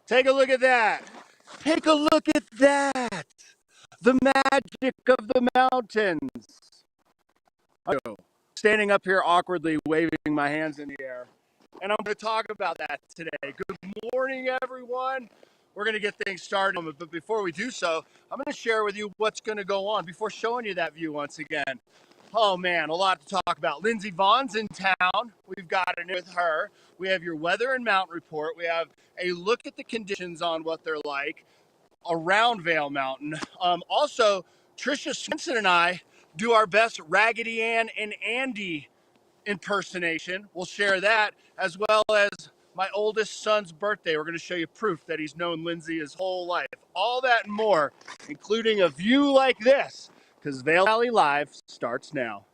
Take a look at that. Take a look at that. The magic of the mountains. Standing up here awkwardly, waving my hands in the air. And I'm going to talk about that today. Good morning, everyone. We're going to get things started, but before we do so, I'm going to share with you what's going to go on before showing you that view once again. Oh man, a lot to talk about. Lindsey Vonn's in town. We've got it with her. We have your weather and mountain report. We have a look at the conditions on what they're like around Vail Mountain. Also, Tricia Swenson and I do our best Raggedy Ann and Andy impersonation. We'll share that, as well as my oldest son's birthday. We're going to show you proof that he's known Lindsey his whole life. All that and more, including a view like this, because Vail Valley Live starts now.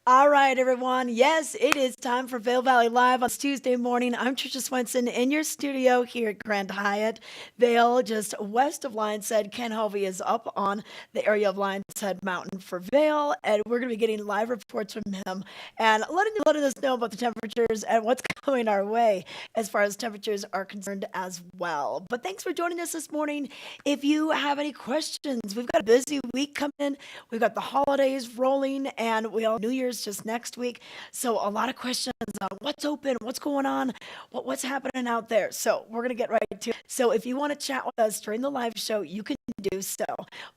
All right, everyone. Yes, it is time for Vail Valley Live on Tuesday morning. I'm Tricia Swenson in your studio here at Grand Hyatt Vail, just west of Lion's Head. Ken Hovey is up on the area of Lion's Head Mountain for Vail, and we're going to be getting live reports from him and letting us know about the temperatures and what's coming our way as far as temperatures are concerned as well. But thanks for joining us this morning. If you have any questions, we've got a busy week coming in. We've got the holidays rolling, and we all New Year's just next week. So a lot of questions on what's open, what's going on, what's happening out there. So we're going to get right to it. So if you want to chat with us during the live show, you can do so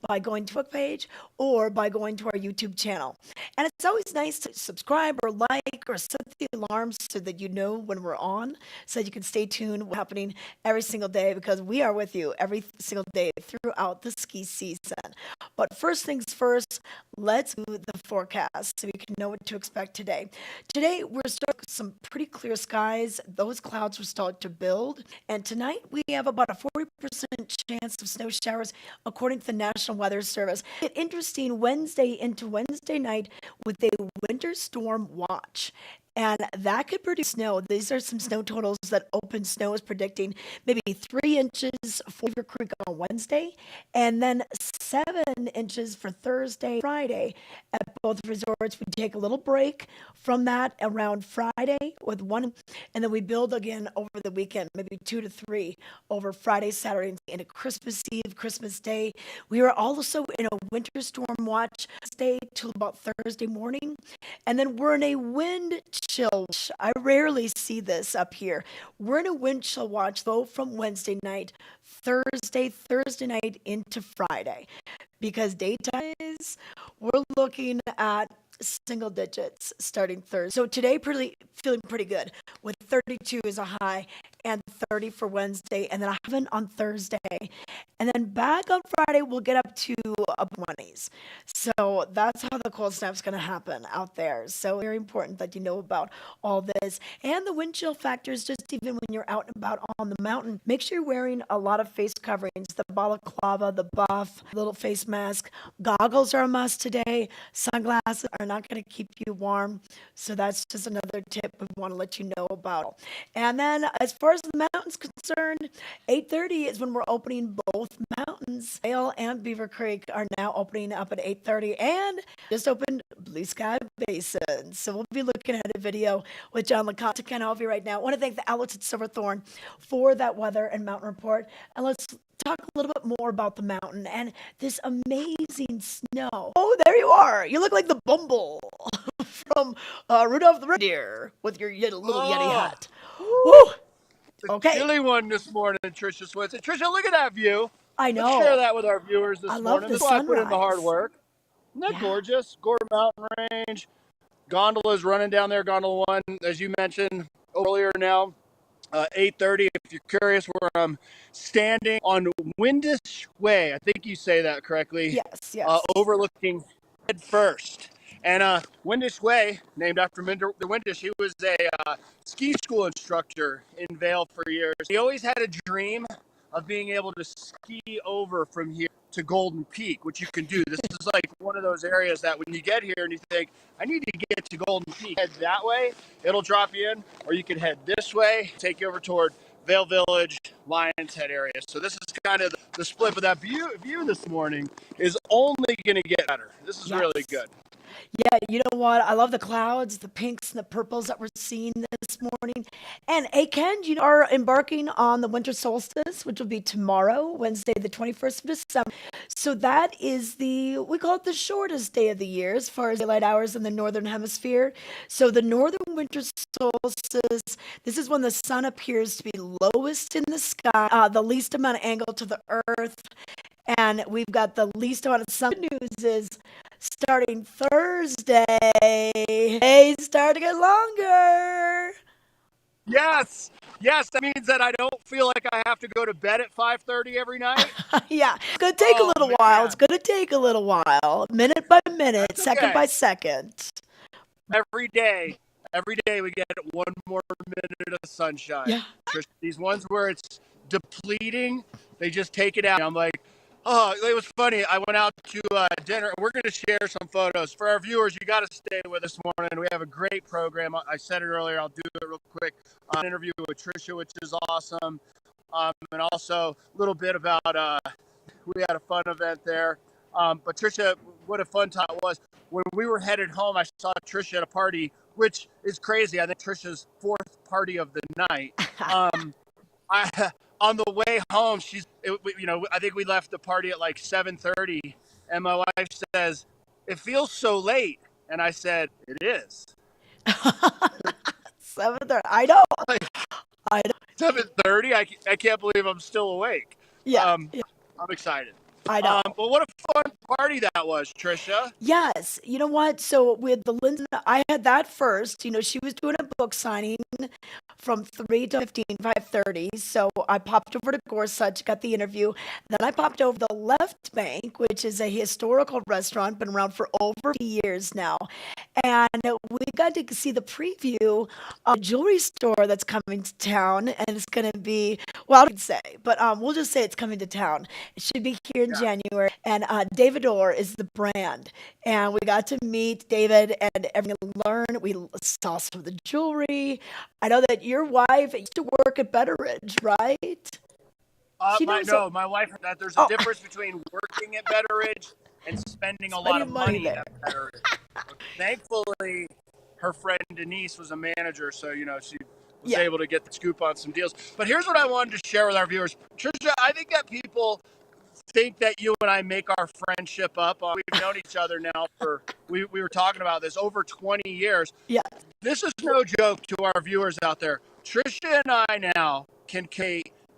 by going to our page or by going to our YouTube channel. And it's always nice to subscribe or like or set the alarms so that you know when we're on, so you can stay tuned what's happening every single day, because we are with you every single day throughout the ski season. But first things first, let's do the forecast so we can know what to expect today. Today, we're starting with some pretty clear skies. Those clouds will start to build. And tonight, we have about a 40% chance of snow showers, according to the National Weather Service. It's interesting, Wednesday into Wednesday night with a winter storm watch. And that could produce snow. These are some snow totals that Open Snow is predicting. Maybe 3 inches for Beaver Creek on Wednesday, and then 7 inches for Thursday, Friday at both resorts. We take a little break from that around Friday with 1, and then we build again over the weekend, maybe 2 to 3 over Friday, Saturday, and into Christmas Eve, Christmas Day. We are also in a winter storm watch stay till about Thursday morning, and then we're in a wind chill. I rarely see this up here. We're in a wind chill watch though from Wednesday night, Thursday night into Friday, because daytimes we're looking at single digits starting Thursday. So today feeling pretty good with 32 as a high and 30 for Wednesday, and then 11 on Thursday. And then back on Friday, we'll get up to up 20s. So that's how the cold snap's going to happen out there. So very important that you know about all this. And the wind chill factors, just even when you're out and about on the mountain, make sure you're wearing a lot of face coverings, the balaclava, the buff, little face mask. Goggles are a must today. Sunglasses are not going to keep you warm. So that's just another tip we want to let you know about. And then as far as the mountain's concerned, 8:30 is when we're opening both mountains. Vail and Beaver Creek are now opening up at 8:30, and just opened Blue Sky Basin. So we'll be looking at a video with John LeConte to Ken Hovey right now. I want to thank the outlets at Silverthorne for that weather and mountain report. And let's talk a little bit more about the mountain and this amazing snow. Oh, there you are. You look like the Bumble from Rudolph the Reindeer with your little Yeti hat. Woo! Okay. Chilly one this morning, Tricia Swenson. Tricia, look at that view. I know. Let's share that with our viewers this morning. I love the This is why I sunrise. put in the hard work. Isn't that gorgeous? Gordon Mountain Range. Gondola's running down there. Gondola 1, as you mentioned earlier now, 8:30. If you're curious where I'm standing on Windish Way, I think you say that correctly. Yes. Overlooking Head First. And Windish Way, named after Windish, he was a ski school instructor in Vail for years. He always had a dream of being able to ski over from here to Golden Peak, which you can do. This is like one of those areas that when you get here and you think, I need to get to Golden Peak, head that way, it'll drop you in, or you can head this way, take you over toward Vail Village, Lions Head area. So this is kind of the split, but that view this morning is only going to get better. This is really Yes. good. Yeah, you know what? I love the clouds, the pinks and the purples that we're seeing this morning. And hey, Ken, you are embarking on the winter solstice, which will be tomorrow, Wednesday, the 21st of December. So that is we call it the shortest day of the year as far as daylight hours in the northern hemisphere. So the northern winter solstice, this is when the sun appears to be lowest in the sky, the least amount of angle to the earth, and we've got the least amount of sun. Good news is starting Thursday, days start to get longer. Yes, yes, that means that I don't feel like I have to go to bed at 5:30 every night. Yeah, it's going to take a Oh little while. It's man, going to take a little while, minute by minute, that's second okay. by second. Every day we get one more minute of sunshine. Yeah. These ones where it's depleting, they just take it out. I'm like, oh, it was funny. I went out to dinner. We're going to share some photos. For our viewers, you got to stay with us this morning. We have a great program. I said it earlier. I'll do it real quick. An interview with Tricia, which is awesome. And also a little bit about, we had a fun event there. But Tricia, what a fun time it was. When we were headed home, I saw Tricia at a party, which is crazy. I think Tricia's fourth party of the night. I on the way home, I think we left the party at like 7:30, and my wife says, "It feels so late," and I said, "It is." 7:30. I know. Like I know. 7:30, I can't believe I'm still awake. Yeah. I'm Yeah. excited. I know. But what a fun party that was, Tricia. Yes. You know what? So with the Lindsey, I had that first. You know, she was doing a book signing from 3 to 5:30. So I popped over to Gorsuch, got the interview. Then I popped over to the Left Bank, which is a historical restaurant, been around for over 50 years now. And we got to see the preview of a jewelry store that's coming to town. And it's going to be, well, I don't say, but we'll just say it's coming to town. It should be here in Yeah. January. And David Orr is the brand. And we got to meet David and everything learn. We saw some of the jewelry. I know that your wife used to work at Betteridge, right? She knows. My wife, that there's a Oh, difference between working at Betteridge and spending a lot spending of money money there. at Betteridge. Thankfully, her friend Denise was a manager, so she was Yeah. able to get the scoop on some deals. But here's what I wanted to share with our viewers, Tricia. I think that people think that you and I make our friendship up. We've known each other now for we were talking about this over 20 years. Yeah. This is no joke to our viewers out there. Tricia and I now can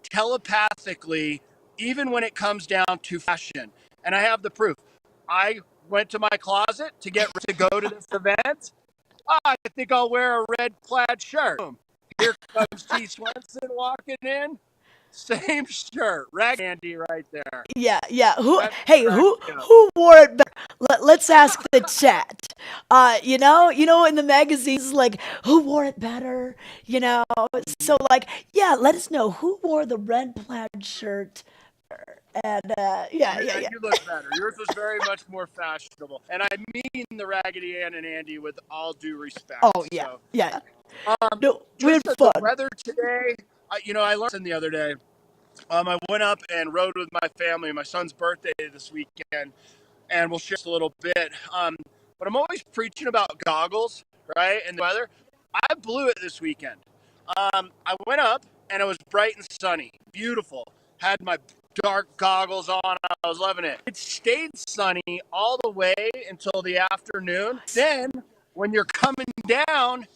telepathically, even when it comes down to fashion. And I have the proof. I went to my closet to go to this event. I think I'll wear a red plaid shirt. Boom. Here comes T. Swenson walking in. Same shirt. Rag Andy right there. Yeah, yeah. That Hey, cracked me up. who wore it better? Let's ask the chat. In the magazines, like who wore it better? You know, so like, yeah, let us know who wore the red plaid shirt. And yeah, yeah, yeah. You look better. Yours was very much more fashionable. And I mean the Raggedy Ann and Andy with all due respect. Oh yeah, So, yeah. No, we had just fun. the weather today, I learned something the other day. I went up and rode with my family. My son's birthday this weekend, and we'll share just a little bit. But I'm always preaching about goggles, right? And the weather. I blew it this weekend. I went up, and it was bright and sunny. Beautiful. Had my dark goggles on. I was loving it. It stayed sunny all the way until the afternoon. Then, when you're coming down,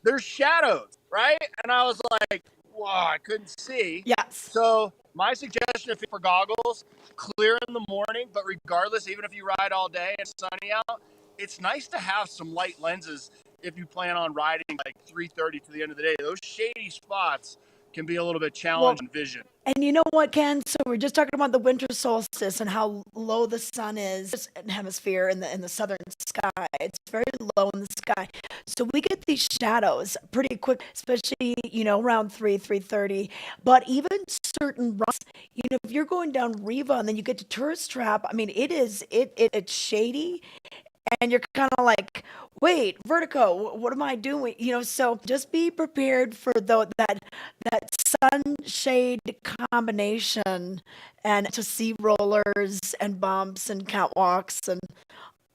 there's shadows, right? And I was like, whoa, I couldn't see. Yes. So my suggestion for goggles, clear in the morning, but regardless, even if you ride all day and it's sunny out, it's nice to have some light lenses if you plan on riding like 3:30 to the end of the day. Those shady spots, can be a little bit Well, challenging vision. and you know what, Ken? So we're just talking about the winter solstice and how low the sun is in the hemisphere in the southern sky. It's very low in the sky. So we get these shadows pretty quick, especially, around 3:30. But even certain routes, if you're going down Riva and then you get to Tourist Trap, I mean, it's shady and you're kind of like, wait, vertigo, what am I doing? So just be prepared for that sunshade combination and to see rollers and bumps and catwalks and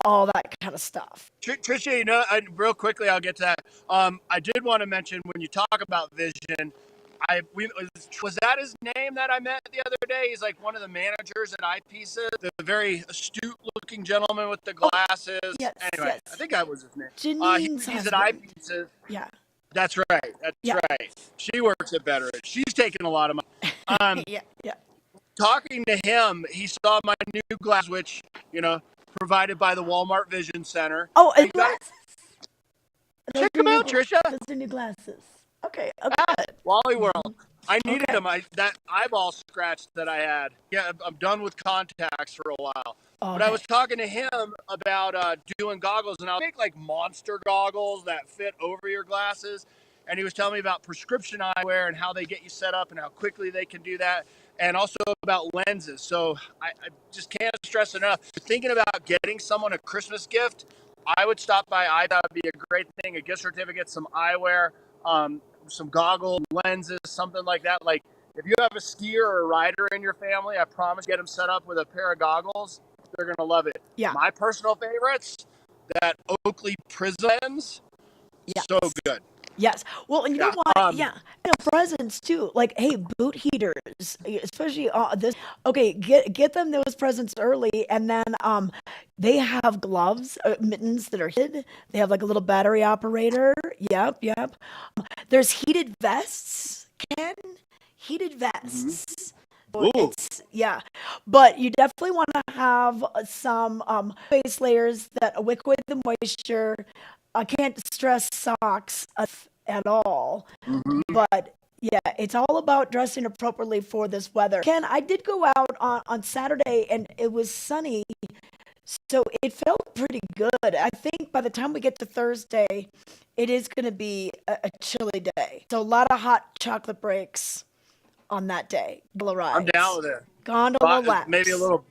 all that kind of stuff. Tricia, real quickly, I'll get to that. I did want to mention when you talk about vision, was that his name that I met the other day? He's like one of the managers at Eyepieces, the very astute-looking gentleman with the glasses. Yes, Anyway, yes. I think that was his name. Janine's He's at husband. Eyepieces. Yeah. That's right. That's Yeah. right. She works at Better. She's taking a lot of money. Yeah. Yeah. Talking to him, he saw my new glass, which provided by the Walmart Vision Center. Oh, and Check those them are out, new Tricia. Those are new glasses. Okay. Wally World. I needed Okay. them. That eyeball scratch that I had. Yeah, I'm done with contacts for a while. But I was talking to him about doing goggles, and I'll make like monster goggles that fit over your glasses. And he was telling me about prescription eyewear and how they get you set up and how quickly they can do that, and also about lenses. So I just can't stress enough. Thinking about getting someone a Christmas gift, I would stop by Eye. That would be a great thing. A gift certificate, some eyewear, some goggles, lenses, something like that. Like if you have a skier or a rider in your family, I promise get them set up with a pair of goggles. They're gonna love it. Yeah. My personal favorites, that Oakley Prism lens, so good. Yes. Well, and you know what? Presents too. Like, hey, boot heaters, especially this. Okay, get them those presents early, and then they have gloves, mittens that are heated. They have like a little battery operator. Yep. There's heated vests. Ken, heated vests. Ooh. But you definitely want to have some base layers that wick away the moisture. I can't stress socks at all. But yeah, it's all about dressing appropriately for this weather. Ken, I did go out on Saturday and it was sunny, so it felt pretty good. I think by the time we get to Thursday, it is going to be a chilly day. So a lot of hot chocolate breaks on that day. I'm down with it. Gondola laps. Maybe a little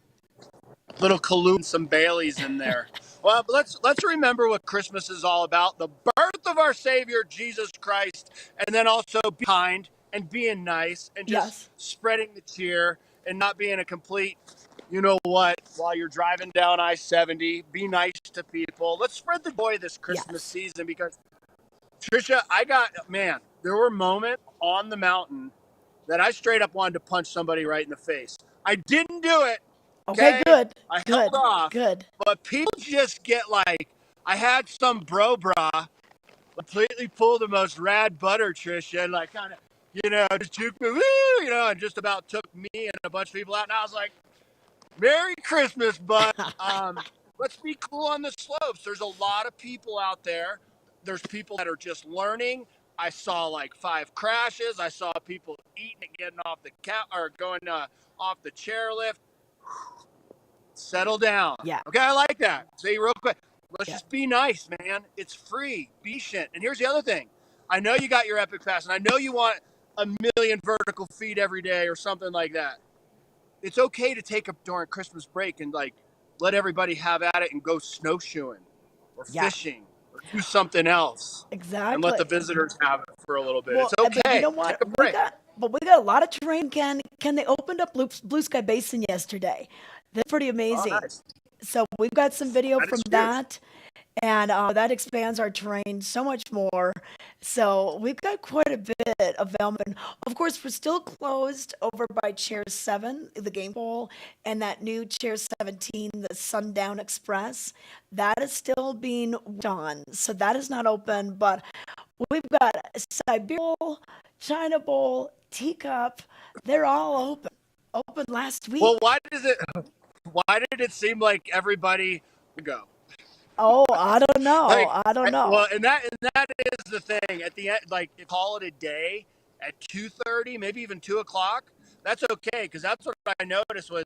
Kahlua, some Baileys in there. Well, let's remember what Christmas is all about: the birth of our Savior Jesus Christ, and then also be kind and being nice and just spreading the cheer and not being a complete, while you're driving down I-70. Be nice to people. Let's spread the joy this Christmas season, because Tricia, there were moments on the mountain that I straight up wanted to punch somebody right in the face. I didn't do it. Okay, good. I held off. Good. But people just get like, I had some bra completely pull the most rad butter, Tricia, and like kind of, just juke me, and just about took me and a bunch of people out. And I was like, Merry Christmas, bud. Let's be cool on the slopes. There's a lot of people out there. There's people that are just learning. I saw like 5 crashes. I saw people eating and getting off the going off the chairlift. Settle down. Yeah. Okay, I like that. Say real quick. Let's just be nice, man. It's free. Be shit. And here's the other thing. I know you got your Epic Pass, and I know you want 1 million vertical feet every day or something like that. It's okay to take up during Christmas break and like let everybody have at it and go snowshoeing or fishing or do something else. Exactly. And let the visitors have it for a little bit. It's okay. But you know what? We got a lot of terrain. Ken, they opened up Blue Sky Basin yesterday. That's pretty amazing. Oh, nice. So we've got some video from that, and that expands our terrain so much more. So we've got quite a bit of Velman. Of course, we're still closed over by Chair 7, the game bowl, and that new Chair 17, the Sundown Express. That is still being worked on. So that is not open, but we've got Siberia Bowl, China Bowl, Teacup. They're all open. Open last week. Well, why did it seem like everybody would go? Oh, I don't know. I don't know. Well, and that is the thing. At the end, like, call it a day, at 2:30, maybe even 2 o'clock, that's okay, because that's what I noticed was,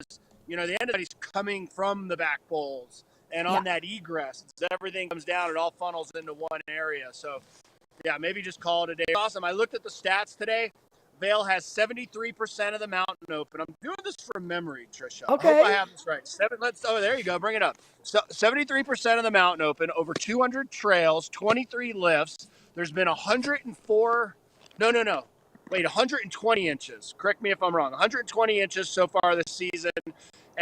the end of it, he's coming from the back bowls and Yeah. on that egress. Everything comes down, it all funnels into one area. So, yeah, maybe just call it a day. Awesome. I looked at the stats today. Vail has 73% of the mountain open. I'm doing this from memory, Tricia. I hope I Okay. have this right. There you go. Bring it up. So 73% of the mountain open, over 200 trails, 23 lifts. There's been 104. No. Wait, 120 inches. Correct me if I'm wrong. 120 inches so far this season,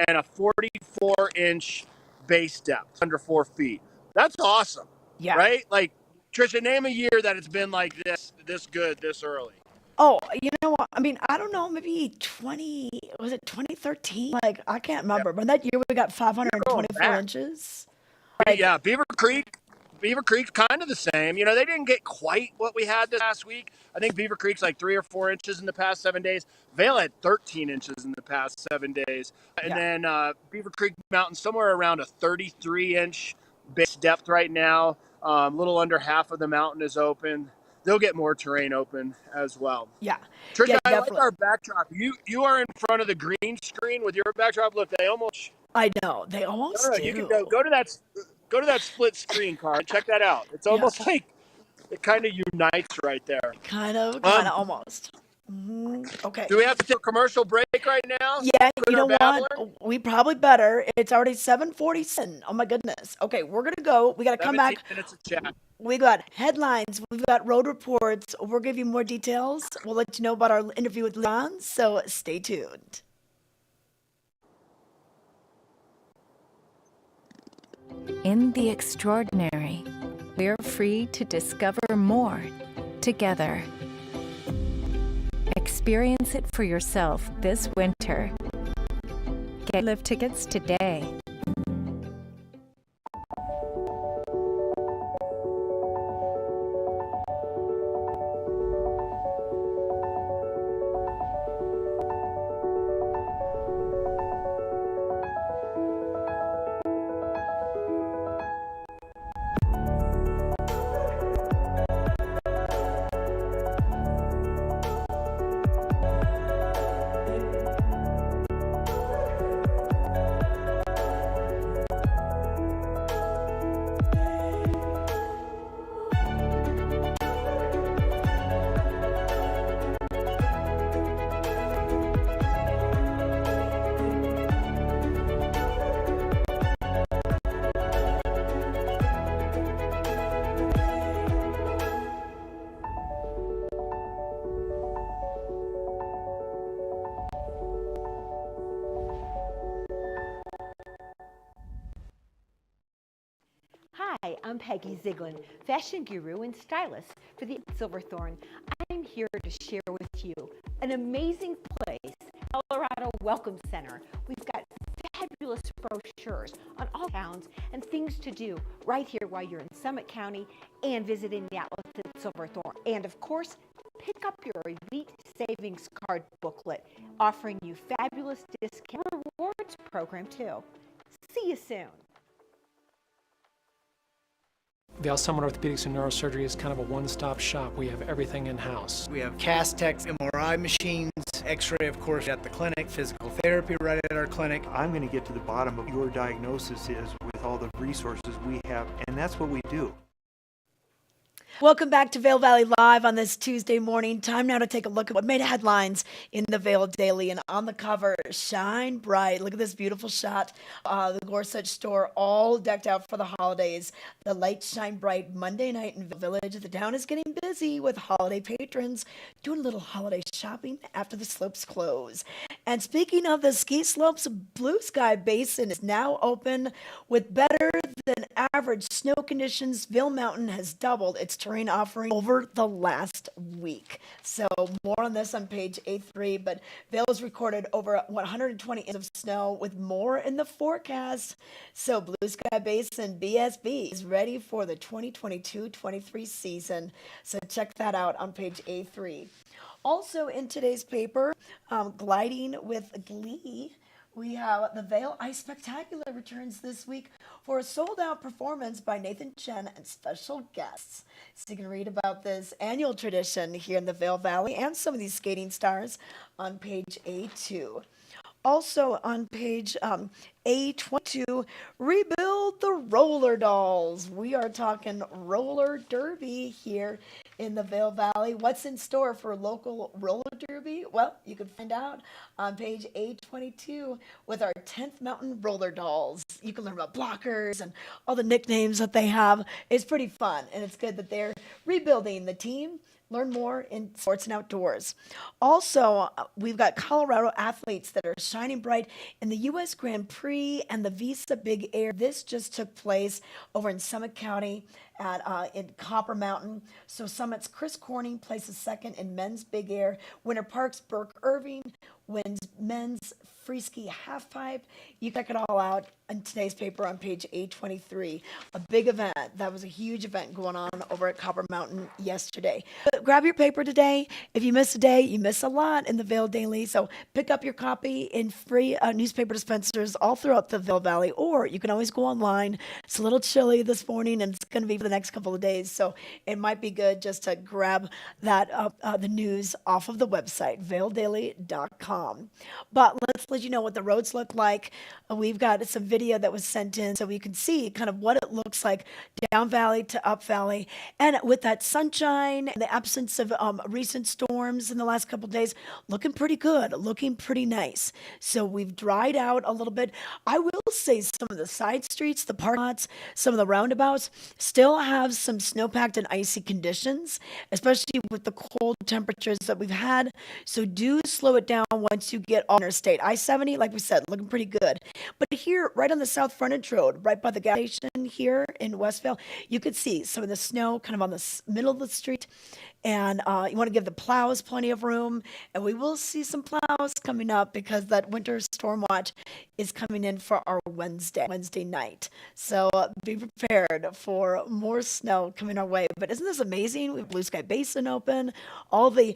and a 44-inch base depth, under 4 feet. That's awesome, Yeah. right? Like, Tricia, name a year that it's been like this good, this early. Oh, you know what? I mean, I don't know, maybe was it 2013? Like, I can't Yeah, remember. But that year we got you're going 524 back. inches. Like, Yeah, Beaver Creek's kind of the same. They didn't get quite what we had this last week. I think Beaver Creek's like 3 or 4 inches in the past 7 days. Vail had 13 inches in the past 7 days. And yeah, then Beaver Creek Mountain, somewhere around a 33-inch base depth right now. A little under half of the mountain is open. They'll get more terrain open as well. yeah, Tricia, yeah, I like definitely. our backdrop. You are in front of the green screen with your backdrop. Look, they almost. I know. They almost You can do. go to that split screen car and check that out. It's Yeah, almost like it kind of unites right there. kind of, Um, almost. Okay. do we have to take a commercial break right now? Yeah, you Quit our know what? babbling? We probably better. It's already 7:47. Oh my goodness. Okay, we're gonna go. We gotta come 17 back. minutes of chat. We got headlines. We've got road reports. We'll give you more details. We'll let you know about our interview with Leon. So stay tuned. In the extraordinary, we're free to discover more together. Experience it for yourself this winter. Get lift tickets today. Hi, I'm Peggy Ziegler, fashion guru and stylist for the Silverthorne. I'm here to share with you an amazing place, Colorado Welcome Center. We've got fabulous brochures on all towns and things to do right here while you're in Summit County and visiting the outlets at Silverthorne. And of course, pick up your Elite Savings Card booklet, offering you fabulous discount rewards program too. See you soon. Vail Summit Orthopedics and Neurosurgery is kind of a one-stop shop. We have everything in-house. We have cast techs, MRI machines, x-ray, of course, at the clinic, physical therapy right at our clinic. I'm going to get to the bottom of your diagnosis is with all the resources we have, and that's what we do. Welcome back to Vail Valley Live on this Tuesday morning. Time now to take a look at what made headlines in the Vail Daily. And on the cover, Shine Bright. Look at this beautiful shot. The Gorsuch store all decked out for the holidays. The lights shine bright Monday night in Vail Village. The town is getting busy with holiday patrons doing a little holiday shopping after the slopes close. And speaking of the ski slopes, Blue Sky Basin is now open with better than average snow conditions. Vail Mountain has doubled its terrain offering over the last week. So more on this on page A3, but Vail has recorded over 120 inches of snow with more in the forecast. So Blue Sky Basin BSB is ready for the 2022-23 season. So check that out on page A3. Also in today's paper, gliding with glee We have the Vail Ice Spectacular returns this week for a sold-out performance by Nathan Chen and special guests. So you can read about this annual tradition here in the Vail Valley and some of these skating stars on page A2. Also on page A22, rebuild the roller dolls. We are talking roller derby here in the Vail Valley. What's in store for local roller derby? Well, you can find out on page A22 with our 10th Mountain roller dolls. You can learn about blockers and all the nicknames that they have. It's pretty fun, and it's good that they're rebuilding the team. Learn more in sports and outdoors. Also, we've got Colorado athletes that are shining bright in the U.S. Grand Prix and the Visa Big Air. This just took place over in Summit County in Copper Mountain. So Summit's Chris Corning places second in men's Big Air. Winter Park's Burke Irving wins men's free ski half pipe. You check it all out in today's paper on page 823. A big event. That was a huge event going on over at Copper Mountain yesterday. But grab your paper today. If you miss a day, you miss a lot in the Vail Daily. So pick up your copy in free newspaper dispensers all throughout the Vail Valley, or you can always go online. It's a little chilly this morning, and it's going to be for the next couple of days. So it might be good just to grab that the news off of the website, vaildaily.com. But let's let you know what the roads look like. We've got some video that was sent in so you can see kind of what it looks like down valley to up valley. And with that sunshine and the absence of recent storms in the last couple of days, looking pretty good, looking pretty nice. So we've dried out a little bit. I will say some of the side streets, the parking lots, some of the roundabouts still have some snow-packed and icy conditions, especially with the cold temperatures that we've had. So do slow it down once you get on interstate. I-70, like we said, looking pretty good. But here, right on the South Frontage Road, right by the gas station here in Westville, you could see some of the snow kind of on the middle of the street. And you want to give the plows plenty of room. And we will see some plows coming up because that winter storm watch is coming in for our Wednesday night. So be prepared for more snow coming our way. But isn't this amazing? We have Blue Sky Basin open. All the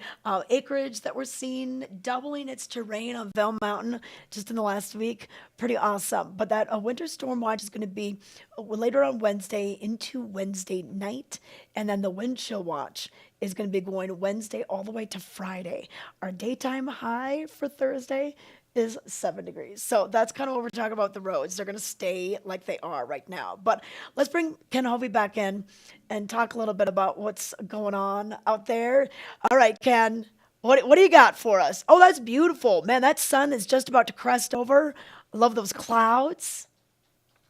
acreage that we're seeing, doubling its terrain on Vail Mountain just in the last week. Pretty awesome. But that winter storm watch is going to be later on Wednesday into Wednesday night. And then the wind chill watch is going to be going Wednesday all the way to Friday. Our daytime high for Thursday is 7 degrees. So that's kind of what we're talking about the roads. They're going to stay like they are right now. But let's bring Ken Hovey back in and talk a little bit about what's going on out there. All right, Ken, what do you got for us? Oh, that's beautiful. Man, that sun is just about to crest over. I love those clouds.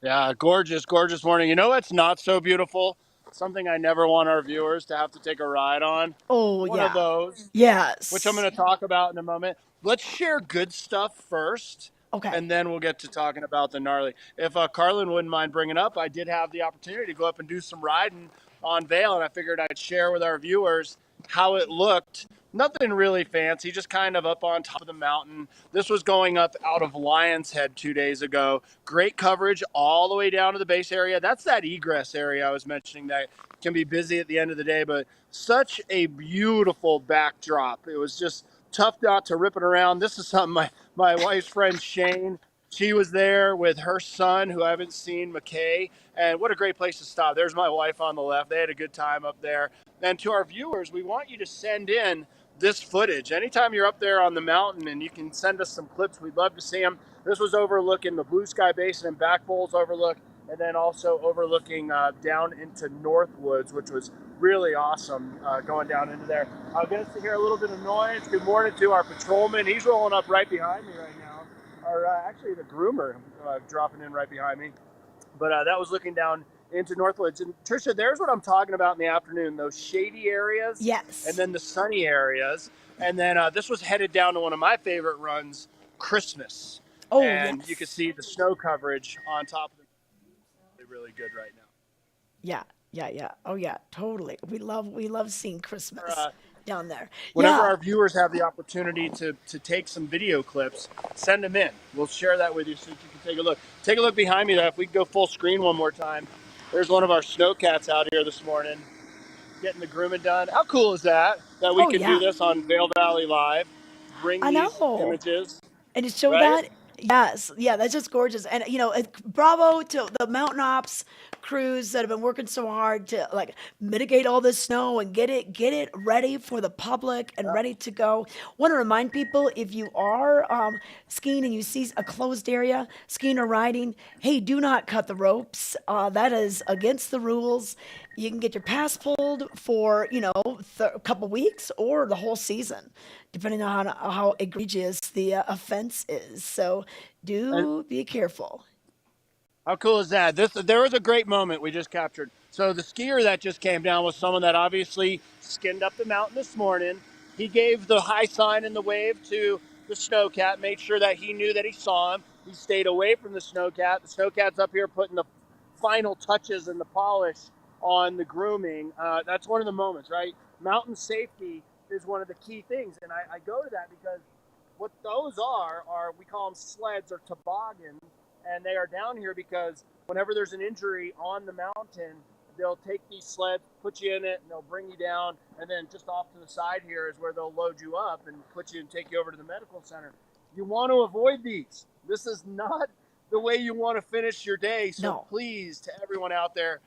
Yeah, gorgeous, gorgeous morning. You know what's not so beautiful? Something I never want our viewers to have to take a ride on. Oh, One yeah. of those, Yes. which I'm going to talk about in a moment. Let's share good stuff first, Okay. and then we'll get to talking about the gnarly. If Carlin wouldn't mind bringing up, I did have the opportunity to go up and do some riding on Vail, and I figured I'd share with our viewers how it looked. Nothing really fancy, just kind of up on top of the mountain. This was going up out of Lion's Head 2 days ago. Great coverage all the way down to the base area. That's that egress area I was mentioning that can be busy at the end of the day, but such a beautiful backdrop. It was just tough not to rip it around. This is something my wife's friend Shane, she was there with her son, who I haven't seen, McKay, and what a great place to stop. There's my wife on the left. They had a good time up there. And to our viewers, we want you to send in this footage. Anytime you're up there on the mountain, and you can send us some clips, we'd love to see them. This was overlooking the Blue Sky Basin and Back Bowls overlook, and then also overlooking down into Northwoods, which was really awesome going down into there. I'll get us to hear a little bit of noise. Good morning to our patrolman. He's rolling up right behind me right now. Or actually the groomer dropping in right behind me. But that was looking down into Northwoods. And Tricia, there's what I'm talking about in the afternoon, those shady areas. Yes. And then the sunny areas. And then this was headed down to one of my favorite runs, Christmas. Oh, and yes. you can see the snow coverage on top of it. Really good right now. Yeah. Oh, yeah, totally. We love seeing Christmas down there. Whenever Yeah. our viewers have the opportunity to take some video clips, send them in. We'll share that with you so you can take a look. Take a look behind me, though. If we can go full screen one more time. There's one of our snowcats out here this morning getting the grooming done. How cool is that we Oh, can yeah. do this on Vail Valley Live, bring I these know. images, And to show right? that Yes, yeah, that's just gorgeous. And bravo to the mountain ops crews that have been working so hard to like mitigate all this snow and get it ready for the public and ready to go. Want to remind people, if you are skiing and you see a closed area, skiing or riding, hey, do not cut the ropes. That is against the rules. You can get your pass pulled for a couple weeks or the whole season, depending on how egregious the offense is. So And do be careful. how cool is that? There was a great moment we just captured. So the skier that just came down was someone that obviously skinned up the mountain this morning. He gave the high sign and the wave to the snowcat, made sure that he knew that he saw him. He stayed away from the snowcat. The snowcat's up here putting the final touches and the polish on the grooming. That's one of the moments, right? Mountain safety is one of the key things, and I go to that because what those are we call them sleds or toboggans, and they are down here because whenever there's an injury on the mountain, they'll take these sleds, put you in it, and they'll bring you down, and then just off to the side here is where they'll load you up and put you and take you over to the medical center. You want to avoid these. This is not the way you want to finish your day. So No. please, to everyone out there,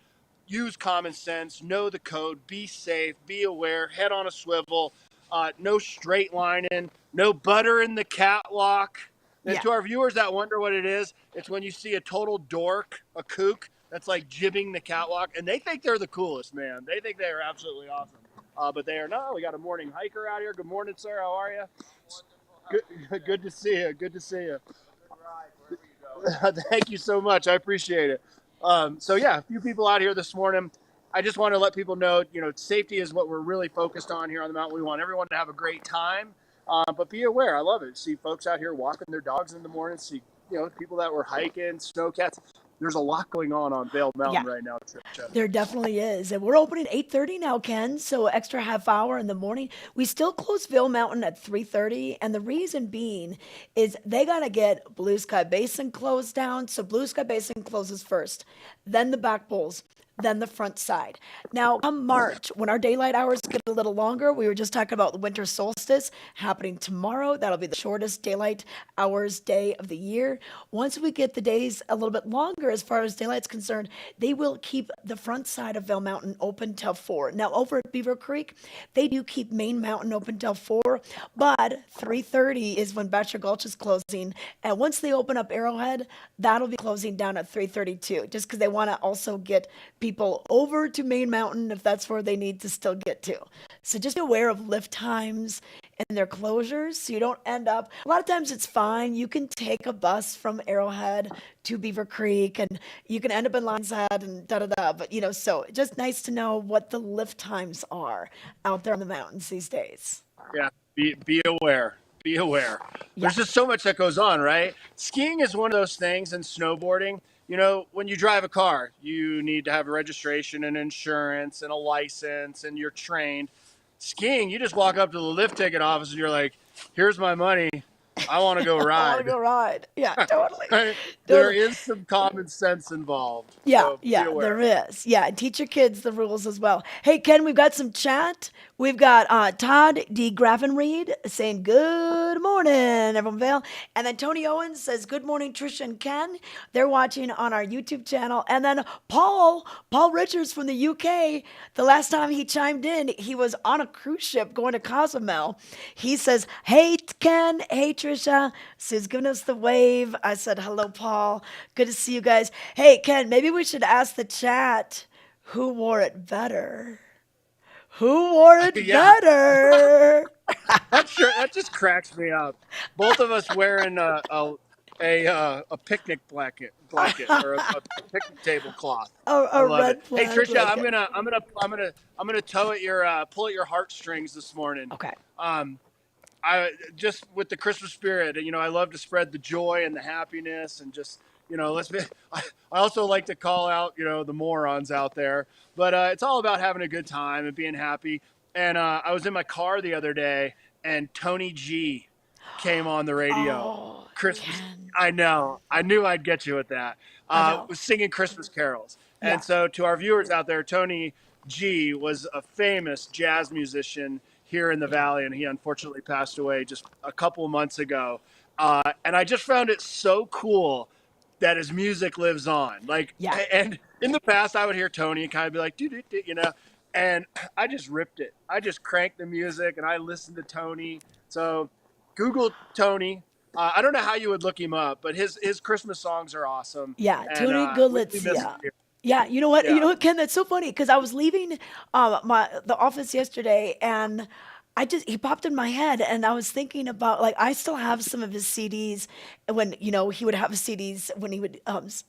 use common sense, know the code, be safe, be aware, head on a swivel, no straight lining, no butter in the catwalk. And Yeah. to our viewers that wonder what it is, it's when you see a total dork, a kook, that's like jibbing the catwalk, and they think they're the coolest, man. They think they are absolutely awesome. But they are not. We got a morning hiker out here. Good morning, sir. How are you? Good to see you. Good to see you. Thank you so much. I appreciate it. So yeah, a few people out here this morning. I just want to let people know, safety is what we're really focused on here on the mountain. We want everyone to have a great time, but be aware. I love it. See folks out here walking their dogs in the morning. See, people that were hiking, snowcats. There's a lot going on Vail Mountain right now, Tricia. There definitely is. And we're opening at 8:30 now, Ken, so extra half hour in the morning. We still close Vail Mountain at 3:30, and the reason being is they got to get Blue Sky Basin closed down. So Blue Sky Basin closes first, then the back bowls, then the front side. Now, come March, when our daylight hours get a little longer, we were just talking about the winter solstice happening tomorrow. That'll be the shortest daylight hours day of the year. Once we get the days a little bit longer as far as daylight's concerned, they will keep the front side of Vail Mountain open till 4. Now, over at Beaver Creek, they do keep Main Mountain open till 4, but 3:30 is when Bachelor Gulch is closing. And once they open up Arrowhead, that'll be closing down at 3:32, just because they want to also get people over to Main Mountain if that's where they need to still get to. So just be aware of lift times and their closures so you don't end up, a lot of times it's fine. You can take a bus from Arrowhead to Beaver Creek and you can end up in Lions Head and da-da-da. But, so just nice to know what the lift times are out there in the mountains these days. Yeah, be aware. Be aware. There's just so much that goes on, right? Skiing is one of those things, and snowboarding. When you drive a car, you need to have a registration and insurance and a license, and you're trained. Skiing, you just walk up to the lift ticket office and you're like, "Here's my money. I want to go I want ride." to go ride. Yeah, totally. There Totally. is some common sense involved. Yeah, So be aware. there is. Yeah, and teach your kids the rules as well. Hey, Ken, we've got some chat. We've got Todd D. Gravenreed saying, good morning, everyone, Vail. And then Tony Owens says, good morning, Tricia and Ken. They're watching on our YouTube channel. And then Paul Richards from the UK, the last time he chimed in, he was on a cruise ship going to Cozumel. He says, hey, Ken, hey, Tricia. So he's giving us the wave. I said, hello, Paul. Good to see you guys. Hey, Ken, maybe we should ask the chat who wore it better. Who wore it better? That just cracks me up. Both of us wearing a picnic blanket or a picnic tablecloth. I A love it. red Hey flag Tricia, blanket. I'm gonna tow at your pull at your heartstrings this morning. Okay. I just with the Christmas spirit, I love to spread the joy and the happiness and just I also like to call out, the morons out there, but it's all about having a good time and being happy. And I was in my car the other day and Tony G came on the radio. Oh, Christmas. Ken. I know. I knew I'd get you with that. Was singing Christmas carols. Yeah. And so to our viewers out there, Tony G was a famous jazz musician here in the Valley, and he unfortunately passed away just a couple of months ago. And I just found it so cool that his music lives on. Like, Yeah. and in the past, I would hear Tony and kind of be like, dude, you know, and I just ripped it. I just cranked the music and I listened to Tony. So Google Tony. I don't know how you would look him up, but his Christmas songs are awesome. Yeah, And Tony we Goodlet's, miss him yeah. here. Yeah, you know what? You Yeah. know what, Ken? That's so funny because I was leaving the office yesterday, and he popped in my head, and I was thinking about, like, I still have some of his CDs when, you know, he would have his CDs when he would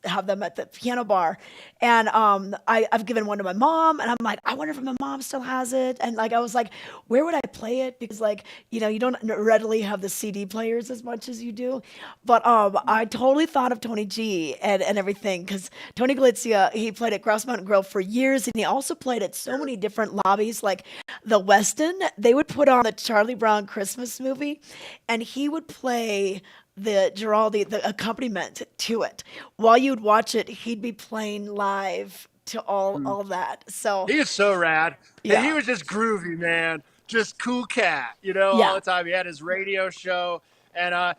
have them at the piano bar, and I've given one to my mom, and I'm like, I wonder if my mom still has it, and like I was like, where would I play it? Because, like, you know, you don't readily have the CD players as much as you do, but I totally thought of Tony G and everything because Tony Galizia, he played at Grouse Mountain Grill for years, and he also played at so many different lobbies, like the Westin. They would put on the Charlie Brown Christmas movie, and he would play the Giraldi, the accompaniment to it. While you'd watch it, he'd be playing live to all that. So He is so rad. Yeah. And he was just groovy, man. Just cool cat, you know, Yeah. all the time. He had his radio show. And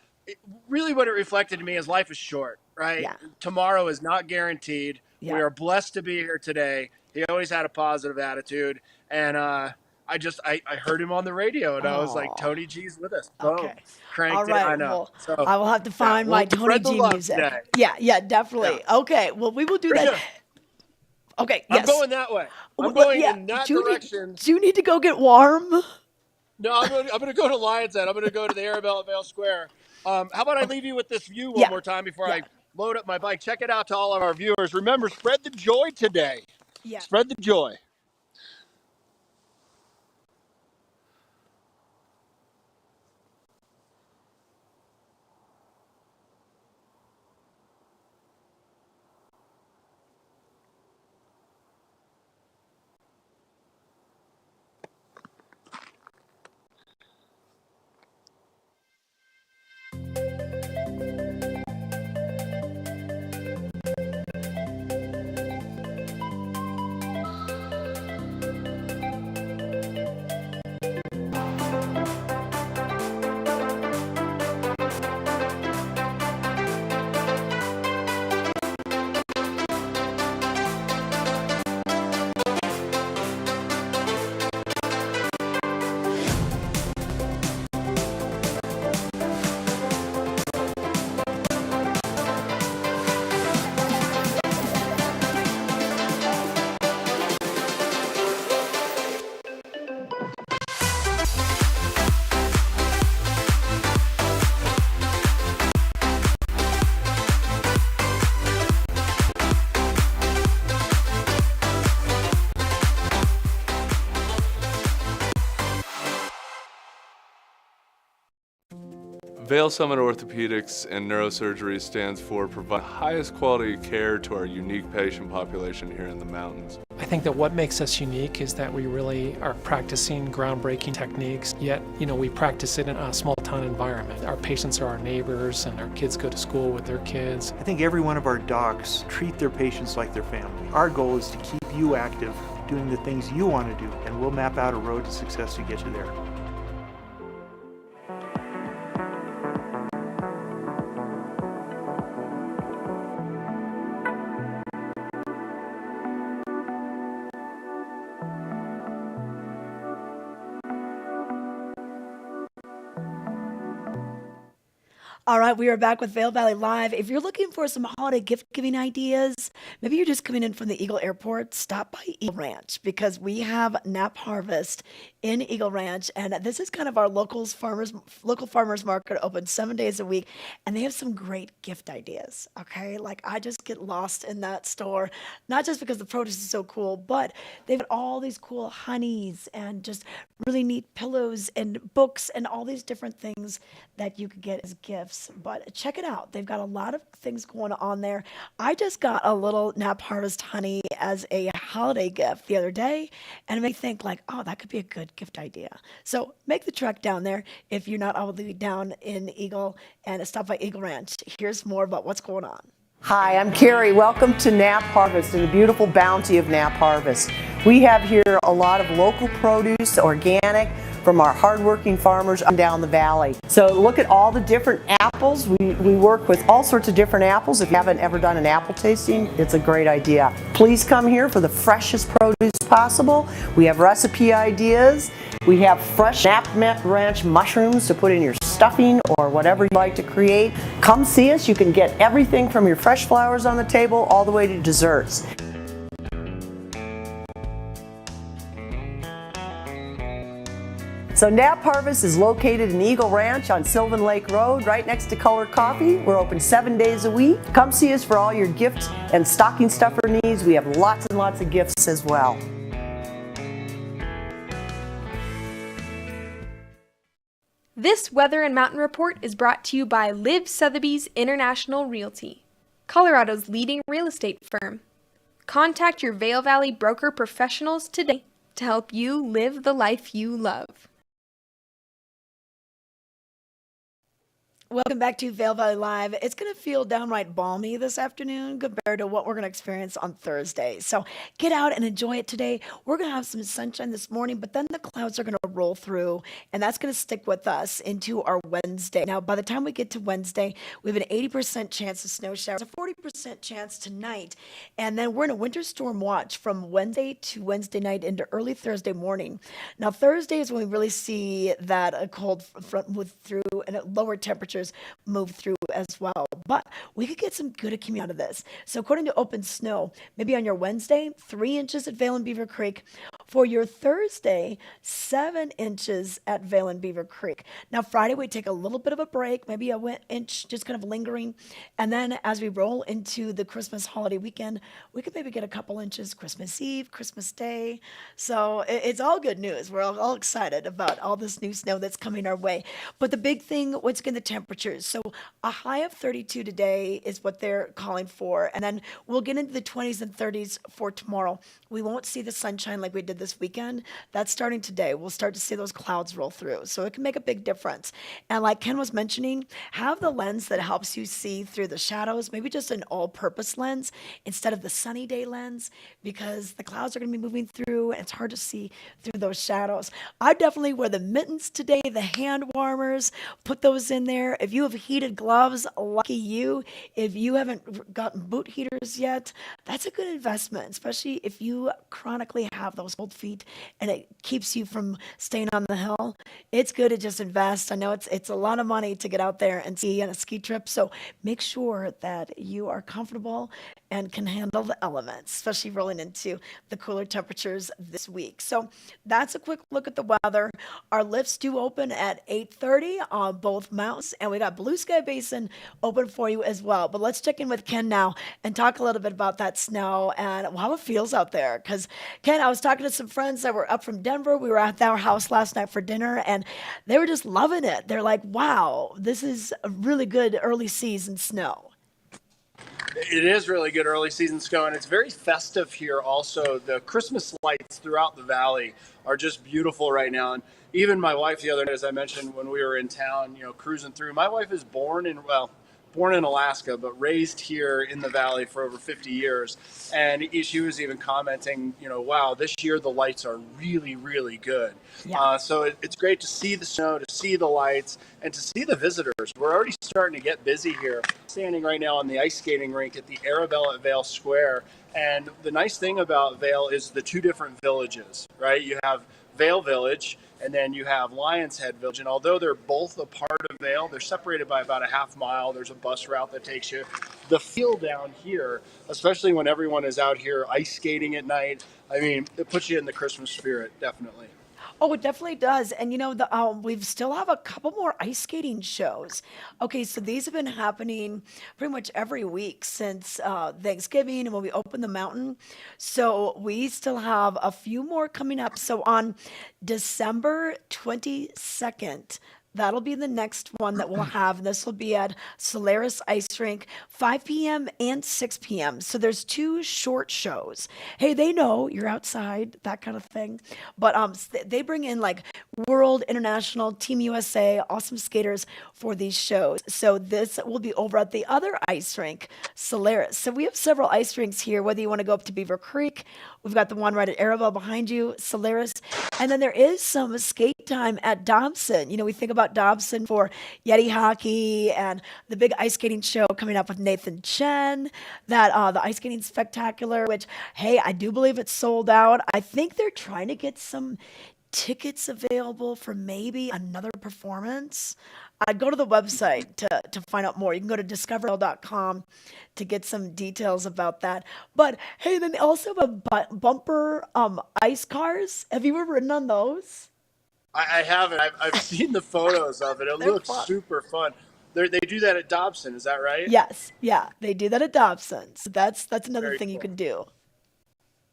really what it reflected to me is life is short, right? Yeah. Tomorrow is not guaranteed. Yeah. We are blessed to be here today. He always had a positive attitude. And I heard him on the radio, and I was like, Tony G's with us. Boom. Okay. Cranked All right. it. I know. Well, So I will have to find we'll my Tony spread the G love music. today. Yeah, definitely. Yeah. Okay. Well, we will do that. Tricia, Okay. I'm Yes. going that way. I'm Well, going yeah, in that do you need- direction. Do you need to go get warm? No, I'm going to go to Lion's Head. I'm going to go to the Arabelle at Vail Square. How about I leave you with this view one Yeah. more time before Yeah. I load up my bike? Check it out to all of our viewers. Remember, spread the joy today. Yeah. Spread the joy. Vail Summit Orthopedics and Neurosurgery stands for provide highest quality care to our unique patient population here in the mountains. I think that what makes us unique is that we really are practicing groundbreaking techniques, yet, you know, we practice it in a small town environment. Our patients are our neighbors, and our kids go to school with their kids. I think every one of our docs treat their patients like their family. Our goal is to keep you active, doing the things you want to do, and we'll map out a road to success to get you there. All right, we are back with Vail Valley Live. If you're looking for some holiday gift giving ideas, maybe you're just coming in from the Eagle Airport, stop by Eagle Ranch because we have Nap Harvest in Eagle Ranch, and this is kind of our local farmers market, open 7 days a week, and they have some great gift ideas. Okay, like I just get lost in that store, not just because the produce is so cool, but they've got all these cool honeys and just really neat pillows and books and all these different things that you could get as gifts. But check it out. They've got a lot of things going on there. I just got a little Nap Harvest honey as a holiday gift the other day, and it made me think like, oh, that could be a good gift idea. So make the trek down there if you're not able to be down in Eagle and stop by Eagle Ranch. Here's more about what's going on. Hi, I'm Carrie. Welcome to Nap Harvest and the beautiful bounty of Nap Harvest. We have here a lot of local produce, organic, from our hardworking farmers down the valley. So look at all the different apples. We work with all sorts of different apples. If you haven't ever done an apple tasting, it's a great idea. Please come here for the freshest produce possible. We have recipe ideas. We have fresh Nap Ranch mushrooms to put in your stuffing or whatever you like to create. Come see us. You can get everything from your fresh flowers on the table all the way to desserts. So Nap Harvest is located in Eagle Ranch on Sylvan Lake Road, right next to Color Coffee. We're open 7 days a week. Come see us for all your gift and stocking stuffer needs. We have lots and lots of gifts as well. This Weather and Mountain Report is brought to you by Liv Sotheby's International Realty, Colorado's leading real estate firm. Contact your Vail Valley broker professionals today to help you live the life you love. Welcome back to Vail Valley Live. It's going to feel downright balmy this afternoon compared to what we're going to experience on Thursday. So get out and enjoy it today. We're going to have some sunshine this morning, but then the clouds are going to roll through, and that's going to stick with us into our Wednesday. Now, by the time we get to Wednesday, we have an 80% chance of snow showers, a 40% chance tonight, and then we're in a winter storm watch from Wednesday to Wednesday night into early Thursday morning. Now, Thursday is when we really see that a cold front move through and lower temperatures move through as well. But we could get some good accumulation out of this. So according to Open Snow, maybe on your Wednesday, 3 inches at Vail and Beaver Creek. For your Thursday, 7 inches at Vail and Beaver Creek. Now Friday, we take a little bit of a break, maybe a inch just kind of lingering. And then as we roll into the Christmas holiday weekend, we could maybe get a couple inches Christmas Eve, Christmas Day. So it's all good news. We're all excited about all this new snow that's coming our way. But the big thing, what's going to the temperatures? So a high of 32 today is what they're calling for. And then we'll get into the 20s and 30s for tomorrow. We won't see the sunshine like we did this weekend. That's starting today. We'll start to see those clouds roll through. So it can make a big difference. And like Ken was mentioning, have the lens that helps you see through the shadows, maybe just an all-purpose lens instead of the sunny day lens, because the clouds are going to be moving through and it's hard to see through those shadows. I definitely wear the mittens today, the hand warmers, put those in there. If you have heated gloves, lucky you. If you haven't gotten boot heaters yet, that's a good investment, especially if you chronically have those cold feet and it keeps you from staying on the hill. It's good to just invest. I know it's a lot of money to get out there and ski on a ski trip, so make sure that you are comfortable and can handle the elements, especially rolling into the cooler temperatures this week. So that's a quick look at the weather. Our lifts do open at 8:30 on both mountains, and we got Blue Sky Basin open for you as well. But let's check in with Ken now and talk a little bit about that snow and how it feels out there. Because, Ken, I was talking to some friends that were up from Denver. We were at their house last night for dinner, and they were just loving it. They're like, wow, this is a really good early season snow. It is really good early season snow, and it's very festive here also. The Christmas lights throughout the valley are just beautiful right now. And even my wife the other night, as I mentioned, when we were in town, cruising through, my wife is born in Alaska, but raised here in the valley for over 50 years. And she was even commenting, wow, this year the lights are really, really good. Yeah. So it's great to see the snow, to see the lights, and to see the visitors. We're already starting to get busy here. Standing right now on the ice skating rink at the Arabella at Vail Square. And the nice thing about Vail is the two different villages, right? You have Vail Village, and then you have Lions Head Village. And although they're both a part of Vail, they're separated by about a half mile. There's a bus route that takes you. The feel down here, especially when everyone is out here ice skating at night, I mean, it puts you in the Christmas spirit, definitely. Oh, it definitely does. And we still have a couple more ice skating shows. Okay, so these have been happening pretty much every week since Thanksgiving and when we opened the mountain. So we still have a few more coming up. So on December 22nd, That'll be the next one that we'll have. This will be at Solaris Ice Rink, 5 p.m. and 6 p.m. So there's 2 short shows. Hey, they know you're outside, that kind of thing. But they bring in like World, International, Team USA, awesome skaters for these shows. So this will be over at the other ice rink, Solaris. So we have several ice rinks here, whether you want to go up to Beaver Creek. We've got the one right at Araval behind you, Solaris. And then there is some skate time at Dobson. You know, we think about Dobson for Yeti hockey and the big ice skating show coming up with Nathan Chen, that the ice skating spectacular, which, hey, I do believe it's sold out. I think they're trying to get some tickets available for maybe another performance. I'd go to the website to find out more. You can go to discovervail.com to get some details about that. But hey, then they also have bumper ice cars. Have you ever ridden on those? I haven't. I've seen the photos of it. It looks super fun. They do that at Dobson, is that right? Yes, yeah, they do that at Dobson. So that's another Very thing you can do.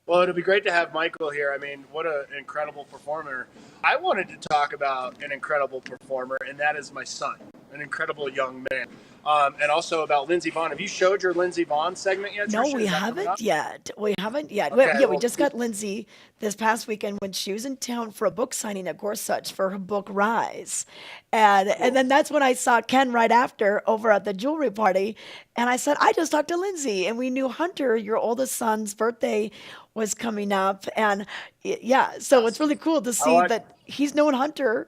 Well, it'll be great to have Michael here. I mean, what an incredible performer. I wanted to talk about an incredible performer, and that is my son, an incredible young man. And also about Lindsey Vonn. Have you showed your Lindsey Vonn segment yet, No, Tricia? we Is that coming haven't up? yet. We haven't yet. Okay, We well, just got Lindsey this past weekend when she was in town for a book signing at Gorsuch for her book Rise. And then that's when I saw Ken right after over at the jewelry party. And I said, I just talked to Lindsey. And we knew Hunter, your oldest son's birthday was coming up. And yeah, so it's really cool to see that he's known Hunter.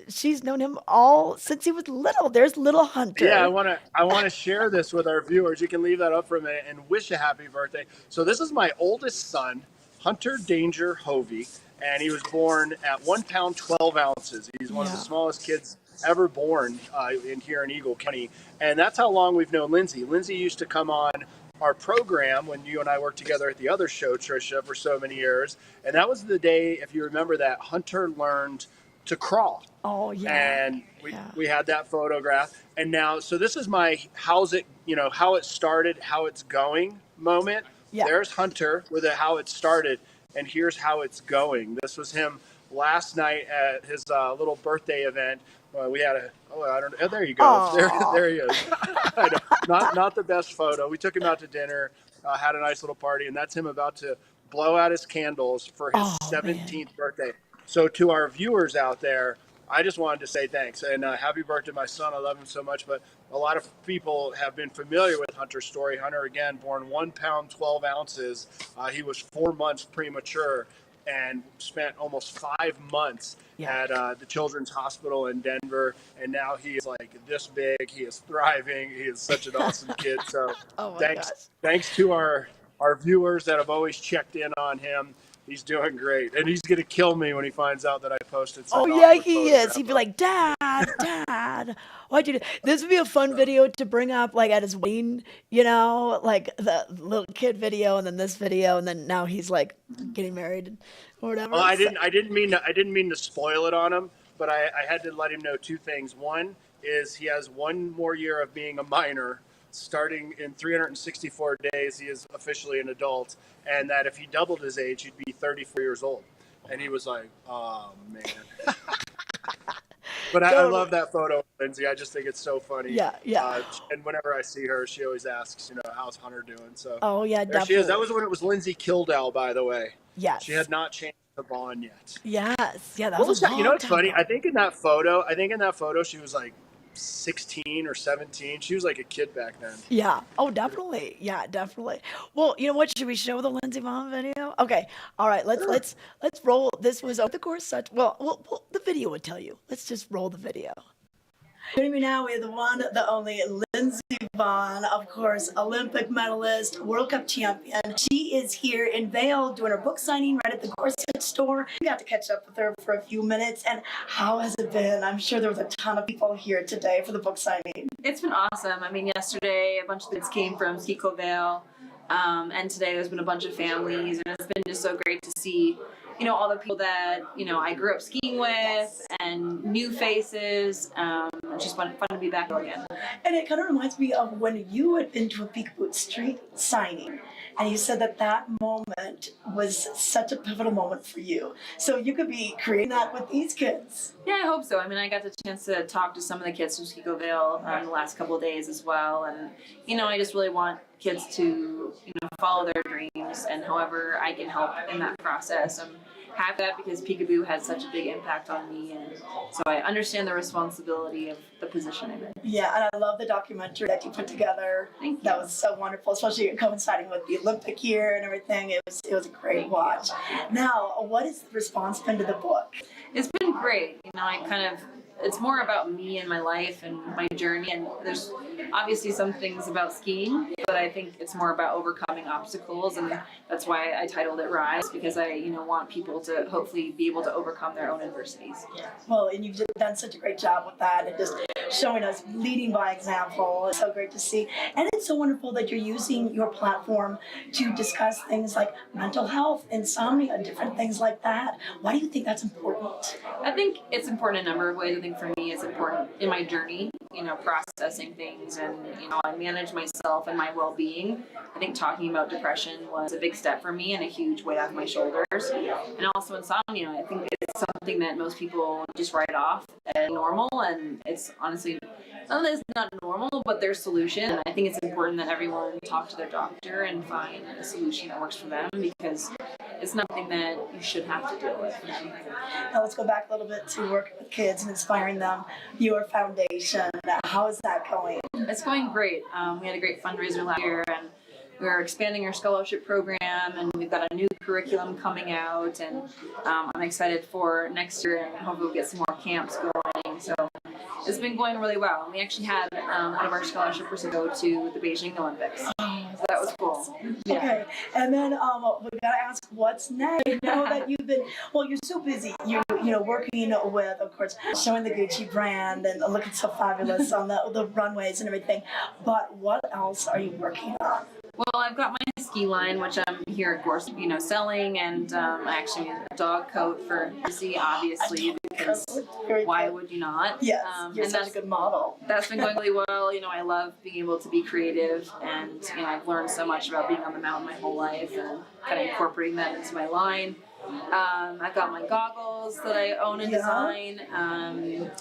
She's known him all since he was little. There's little Hunter. Yeah, I want to share this with our viewers. You can leave that up for a minute and wish a happy birthday. So this is my oldest son, Hunter Danger Hovey, and he was born at 1 pound 12 ounces. He's one of the smallest kids ever born here in Eagle County, and that's how long we've known Lindsey. Lindsey used to come on our program when you and I worked together at the other show, Tricia, for so many years, and that was the day, if you remember, that Hunter learned to crawl. Oh, yeah. And we had that photograph. And now, so this is my how it started, how it's going moment. Yeah. There's Hunter with how it started, and here's how it's going. This was him last night at his little birthday event. We had there you go. There he is. I know. Not the best photo. We took him out to dinner, had a nice little party, and that's him about to blow out his candles for his 17th birthday. So to our viewers out there, I just wanted to say thanks and happy birthday, my son. I love him so much. But a lot of people have been familiar with Hunter's story. Hunter, again, born 1 pound 12 ounces. He was 4 months premature and spent almost 5 months at the Children's Hospital in Denver. And now he is like this big. He is thriving. He is such an awesome kid. So thanks to our viewers that have always checked in on him. He's doing great, and he's gonna kill me when he finds out that I posted. Oh yeah, he is. He'd be like, Dad, why'd you do? This would be a fun video to bring up, like at his wedding, you know, like the little kid video, and then this video, and then now he's like getting married or whatever. Well, I didn't mean to spoil it on him, but I had to let him know 2 things. One is he has 1 more year of being a minor. Starting in 364 days, he is officially an adult, and that if he doubled his age, he'd be 34 years old. And he was like, oh, man. But I love that photo of Lindsey. I just think it's so funny. Yeah. And whenever I see her, she always asks, how's Hunter doing? So oh, yeah, there definitely. she is. That was when it was Lindsey Kildell, by the way. Yes. She had not changed to Vonn yet. Yes. Yeah, that was a long You know what's time funny? ago. I think in that photo, she was like 16 or 17. She was like a kid back then. Yeah. Oh, definitely. Yeah, definitely. Well, you know what? Should we show the Lindsey Vonn video? Okay. All right. Let's roll. This was over the course. Well, the video would tell you. Let's just roll the video. Joining me now, we have the one, the only Lindsey Vonn, of course, Olympic medalist, World Cup champion. She is here in Vail doing her book signing right at the Gorsuch store. We got to catch up with her for a few minutes. And how has it been? I'm sure there was a ton of people here today for the book signing. It's been awesome. I mean, yesterday a bunch of kids came from Vail, and today there's been a bunch of families, and it's been just so great to see, all the people that, I grew up skiing with and new faces. It's just fun to be back again. And it kind of reminds me of when you had been to a Peek Boot Street signing. and you said that that moment was such a pivotal moment for you. So you could be creating that with these kids. Yeah, I hope so. I mean, I got the chance to talk to some of the kids from Vail the last couple of days as well. And, I just really want kids to, follow their dreams, and however I can help in that process. I'm happy that because Peekaboo had such a big impact on me. And so I understand the responsibility of the position I'm in. Yeah, and I love the documentary that you put together. Thank you. That was so wonderful, especially coinciding with the Olympic year and everything. It was a great watch. Now, what is the response been to the book? It's been great. It's more about me and my life and my journey. And there's obviously some things about skiing, but I think it's more about overcoming obstacles. And that's why I titled it Rise, because I, want people to hopefully be able to overcome their own adversities. Well, and you've done such a great job with that and just showing us leading by example. It's so great to see. And it's so wonderful that you're using your platform to discuss things like mental health, insomnia, different things like that. Why do you think that's important? I think it's important in a number of ways. I think for me it's important in my journey, processing things, and, I manage myself and my well-being. I think talking about depression was a big step for me and a huge weight off my shoulders. And also insomnia. I think it's something that most people just write off as normal, and it's honestly, it's not normal, but there's solution. And I think it's important that everyone talk to their doctor and find a solution that works for them, because it's nothing that you should have to deal with. Now let's go back a little bit to working with kids and inspiring them. Your foundation, how is that going? It's going great. We had a great fundraiser last year, and we're expanding our scholarship program, and we've got a new curriculum coming out, and I'm excited for next year, and hopefully we'll get some more camps going. So it's been going really well. We actually had one of our scholarship recipients go to the Beijing Olympics. So that was cool. Yeah. Okay, and then we gotta ask, what's next? I know that you've been, you're so busy. You're, working with, of course, showing the Gucci brand and looking so fabulous on the runways and everything. But what else are you working on? Well, I've got my ski line, which I'm here, of course, selling, and I actually made a dog coat for Lindsey, obviously, because why would you not? Yes, you're such a good model. That's been going really well. I love being able to be creative, and I've learned so much about being on the mountain my whole life, and kind of incorporating that into my line. I've got my goggles that I own and design.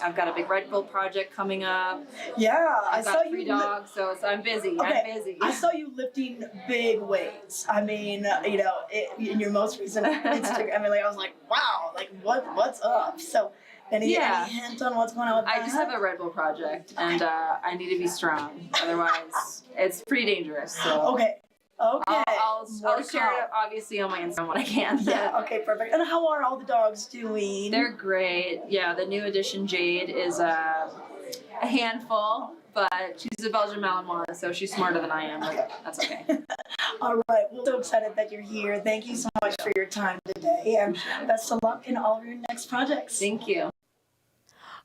I've got a big Red Bull project coming up. Yeah, I've got 3 dogs, so I'm busy. Okay. I'm busy. I saw you lifting big weights. I mean, in your most recent Instagram, I was like, wow, like what's up? So any hint on what's going on with that? I just have a Red Bull project, and I need to be strong. Otherwise, it's pretty dangerous. So. Okay. I'll share it obviously on my Instagram when I can. Yeah, okay, perfect. And how are all the dogs doing? They're great. Yeah, the new addition, Jade, is a handful, but she's a Belgian Malinois, so she's smarter than I am, but that's okay. All right, well, so excited that you're here. Thank you so much for your time today, and best of luck in all of your next projects. Thank you.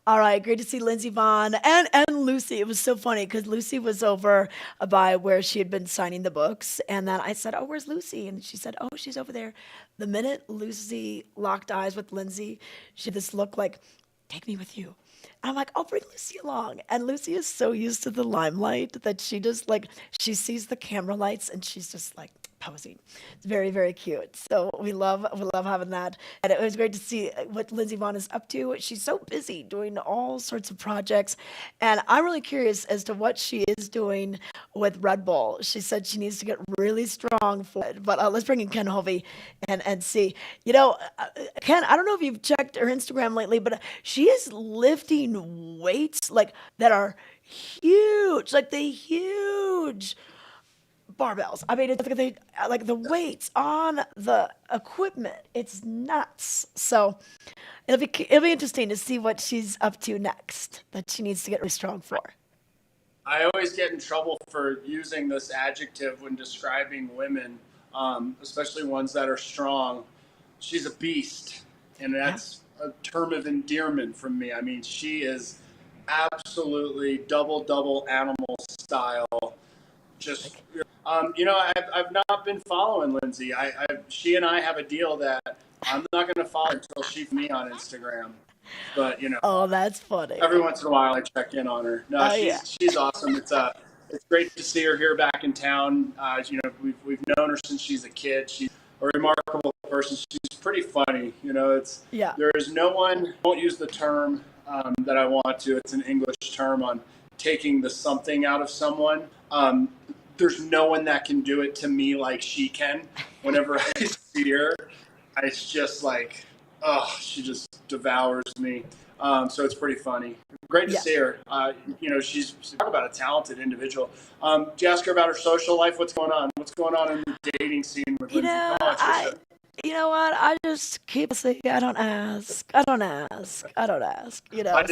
All right, great to see Lindsey, Vonn, and Lucy. It was so funny because Lucy was over by where she had been signing the books, and then I said, "Oh, where's Lucy?" And she said, "Oh, she's over there." The minute Lucy locked eyes with Lindsey, she had this look like, "Take me with you." And I'm like, "I'll bring Lucy along." And Lucy is so used to the limelight that she just she sees the camera lights and she's just like posing. It's very, very cute. So we love having that. And it was great to see what Lindsey Vonn is up to. She's so busy doing all sorts of projects. And I'm really curious as to what she is doing with Red Bull. She said she needs to get really strong for it. But let's bring in Ken Hovey and see. Ken, I don't know if you've checked her Instagram lately, but she is lifting weights that are huge, the huge barbells. I mean, it's like the weights on the equipment. It's nuts. So it'll be interesting to see what she's up to next that she needs to get really strong for. I always get in trouble for using this adjective when describing women, especially ones that are strong. She's a beast, and that's a term of endearment from me. I mean, she is absolutely double animal style. Just, I've not been following Lindsey. She and I have a deal that I'm not going to follow until she's me on Instagram. But Oh, that's funny. every once in a while I check in on her. No, she's awesome. It's great to see her here back in town. We've known her since she's a kid. She's a remarkable person. She's pretty funny. There is no one, I won't use the term that I want to. It's an English term on taking the something out of someone. There's no one that can do it to me like she can. Whenever I see her, it's just like, she just devours me. So it's pretty funny. Great to see her. She's talk about a talented individual. Do you ask her about her social life? What's going on? What's going on in the dating scene with Lindsey? Come on, Tricia. You know what? I just keep saying, I don't ask. I just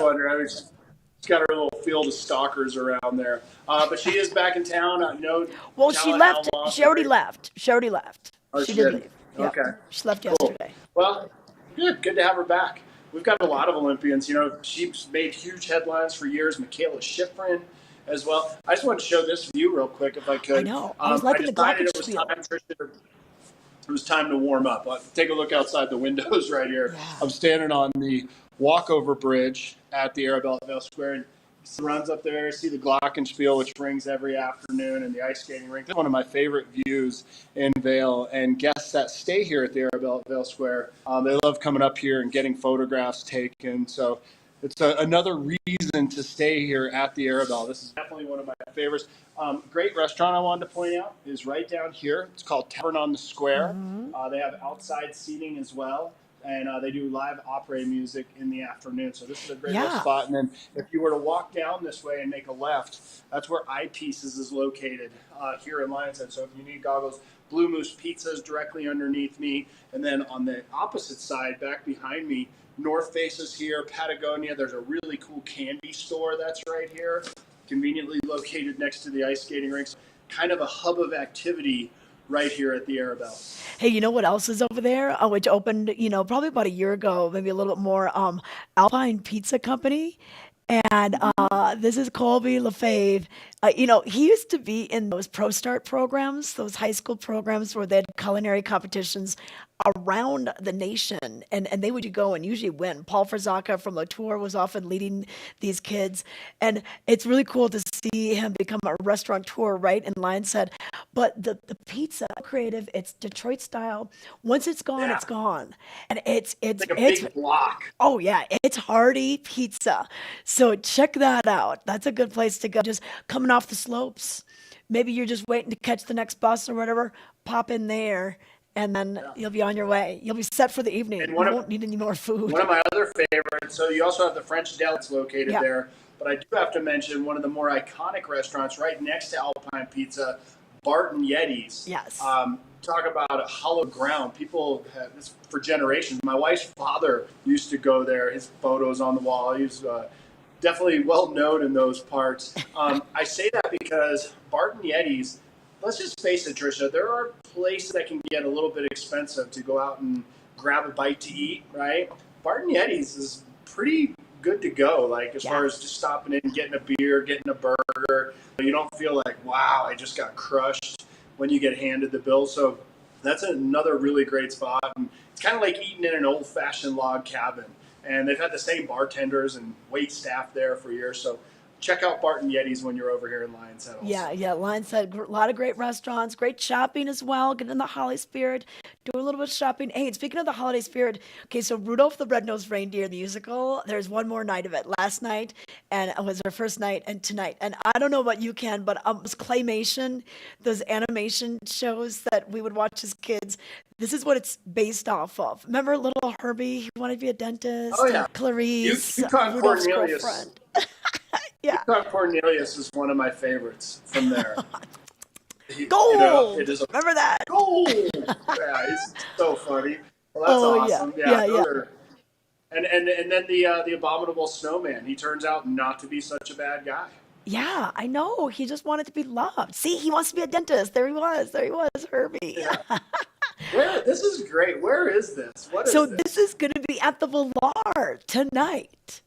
wonder. She's got her little field of stalkers around there. But she is back in town. Well, she left. She already left. Oh, she did leave. Yeah. Okay. She left Cool. yesterday. Well, good to have her back. We've got a lot of Olympians. She's made huge headlines for years. Michaela Schifrin as well. I just wanted to show this view real quick if I could. I know. I was liking the glockenspiel. It was time to warm up. Take a look outside the windows right here. Yeah. I'm standing on the walkover bridge at the Arabella Vail Square, and the runs up there. See the glockenspiel, which rings every afternoon, and the ice skating rink. It's one of my favorite views in Vail. And guests that stay here at the Arabella Vail Square, they love coming up here and getting photographs taken. So it's another reason to stay here at the Arabella. This is definitely one of my favorites. Great restaurant I wanted to point out is right down here. It's called Tavern on the Square. Mm-hmm. They have outside seating as well. And they do live opera music in the afternoon. So this is a great little spot. And then if you were to walk down this way and make a left, that's where Eyepieces is located here in Lions Head. So if you need goggles, Blue Moose Pizza is directly underneath me. And then on the opposite side, back behind me, North Face is here, Patagonia. There's a really cool candy store that's right here, conveniently located next to the ice skating rinks. Kind of a hub of activity right here at the Arabella. Hey, you know what else is over there? Which opened, probably about a year ago, maybe a little bit more. Alpine Pizza Company. And this is Colby LaFave. He used to be in those Pro Start programs, those high school programs where they had culinary competitions around the nation, and they would go and usually win. Paul Frazaka from Latour was often leading these kids, and it's really cool to see him become a restaurateur right in Lions Head. But the pizza creative, it's Detroit style. Once it's gone, it's gone, and it's like a big block. Oh yeah, it's hearty pizza. So check that out. That's a good place to go. Just coming off the slopes, maybe you're just waiting to catch the next bus or whatever. Pop in there. And then you'll be on your way. You'll be set for the evening. You won't need any more food. One of my other favorites, so you also have the French Deli that's located there. But I do have to mention one of the more iconic restaurants right next to Alpine Pizza, Barton Yeti's. Yes. Talk about a hallowed ground. People have this for generations. My wife's father used to go there. His photos on the wall. He was definitely well known in those parts. I say that because Barton Yeti's, let's just face it, Tricia, there are places that can get a little bit expensive to go out and grab a bite to eat, right? Barton Yeti's is pretty good to go, like as far as just stopping in, getting a beer, getting a burger. You don't feel like, wow, I just got crushed when you get handed the bill. So that's another really great spot. And it's kind of like eating in an old-fashioned log cabin. And they've had the same bartenders and wait staff there for years. So check out Barton Yeti's when you're over here in Lions Head also. Yeah, Lions Head, a lot of great restaurants, great shopping as well. Get in the holiday spirit, do a little bit of shopping. Hey, and speaking of the holiday spirit, okay, so Rudolph the Red-Nosed Reindeer, the musical, there's one more night of it. Last night, and it was our first night, and tonight. And I don't know about you, Ken, but it was claymation, those animation shows that we would watch as kids. This is what it's based off of. Remember little Herbie, he wanted to be a dentist? Oh, yeah. Clarice, Yukon Rudolph's Cornelius. girlfriend. Yukon Cornelius is one of my favorites from there. Gold! It is Remember that? Gold! Yeah, he's so funny. Well, that's awesome. Yeah. And then the Abominable Snowman. He turns out not to be such a bad guy. Yeah, I know. He just wanted to be loved. See, he wants to be a dentist. There he was, Herbie. Yeah. This is great. Where is this? What is this is going to be at the Villar tonight.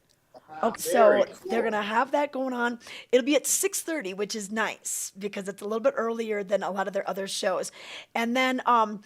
Okay, Very so they're cool. gonna have that going on. It'll be at 6:30, which is nice because it's a little bit earlier than a lot of their other shows. And then on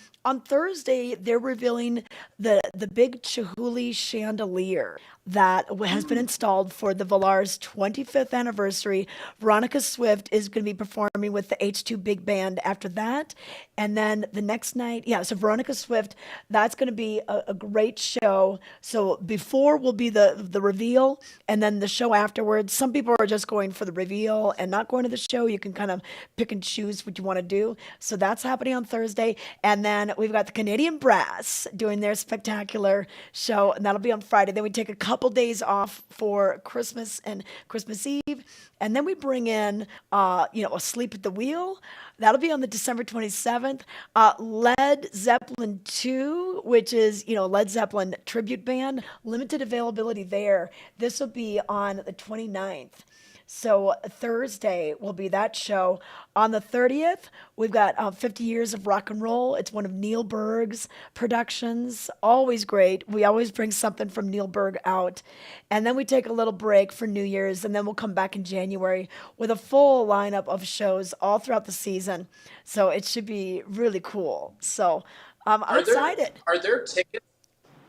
Thursday, they're revealing the big Chihuly chandelier that has been installed for the Villar's 25th anniversary. Veronica Swift is going to be performing with the H2 Big Band after that. And then the next night, yeah, so Veronica Swift, that's going to be a great show. So before will be the reveal, and then the show afterwards. Some people are just going for the reveal and not going to the show. You can kind of pick and choose what you want to do. So that's happening on Thursday. And then we've got the Canadian Brass doing their spectacular show, and that'll be on Friday. Then we take a couple days off for Christmas and Christmas Eve. And then we bring in, Asleep at the Wheel. That'll be on the December 27th. Led Zeppelin 2, which is, Led Zeppelin tribute band. Limited availability there. This will be on the 29th. So Thursday will be that show. On the 30th, we've got 50 Years of Rock and Roll. It's one of Neil Berg's productions. Always great. We always bring something from Neil Berg out. And then we take a little break for New Year's, and then we'll come back in January with a full lineup of shows all throughout the season. So it should be really cool. So I'm excited. Are there tickets?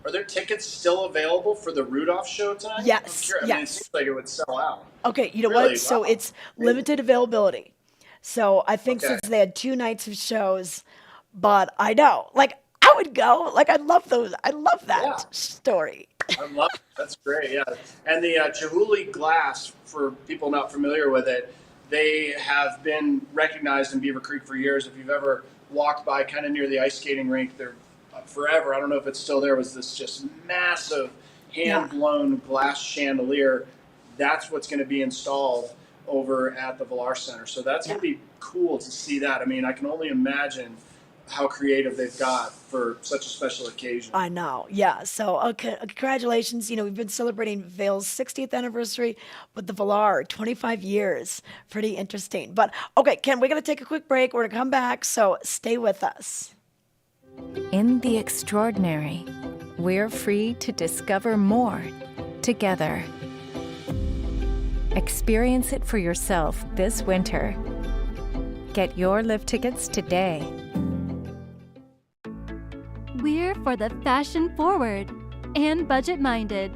Are there tickets still available for the Rudolph show tonight? Yes, I mean, it seems like it would sell out. Okay, you know Really? what? So Wow. it's limited availability. So I think Okay. since they had 2 nights of shows, but I know, I would go. I love those. I love that Yeah. story. I love it. That's great. Yeah. And the Chihuly glass, for people not familiar with it, they have been recognized in Beaver Creek for years. If you've ever walked by kind of near the ice skating rink, they're forever. I don't know if it's still there. Was this just massive hand blown glass chandelier? That's what's going to be installed over at the Villar Center. So that's going to be cool to see that. I mean, I can only imagine how creative they've got for such a special occasion. I know. Yeah. So congratulations. We've been celebrating Vail's 60th anniversary, but the Villar, 25 years. Pretty interesting. But okay, Ken, we're going to take a quick break. We're going to come back. So stay with us. In the extraordinary, we're free to discover more together. Experience it for yourself this winter. Get your lift tickets today. We're for the fashion forward and budget minded.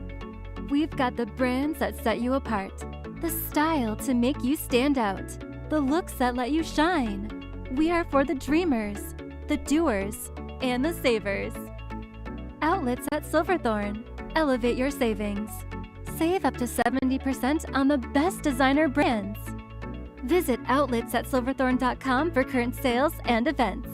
We've got the brands that set you apart, the style to make you stand out, the looks that let you shine. We are for the dreamers, the doers, and the savers. Outlets at Silverthorne. Elevate your savings. Save up to 70% on the best designer brands. Visit outletsatsilverthorne.com for current sales and events.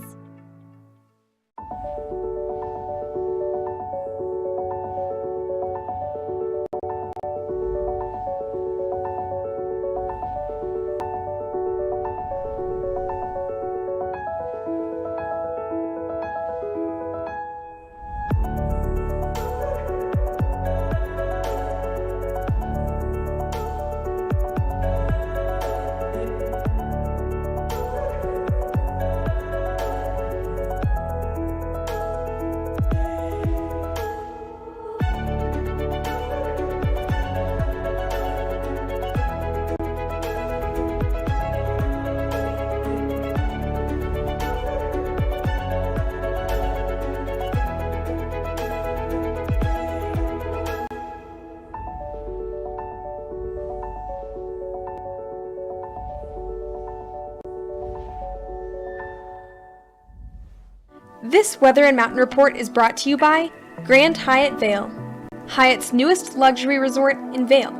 This Weather and Mountain Report is brought to you by Grand Hyatt Vail, Hyatt's newest luxury resort in Vail.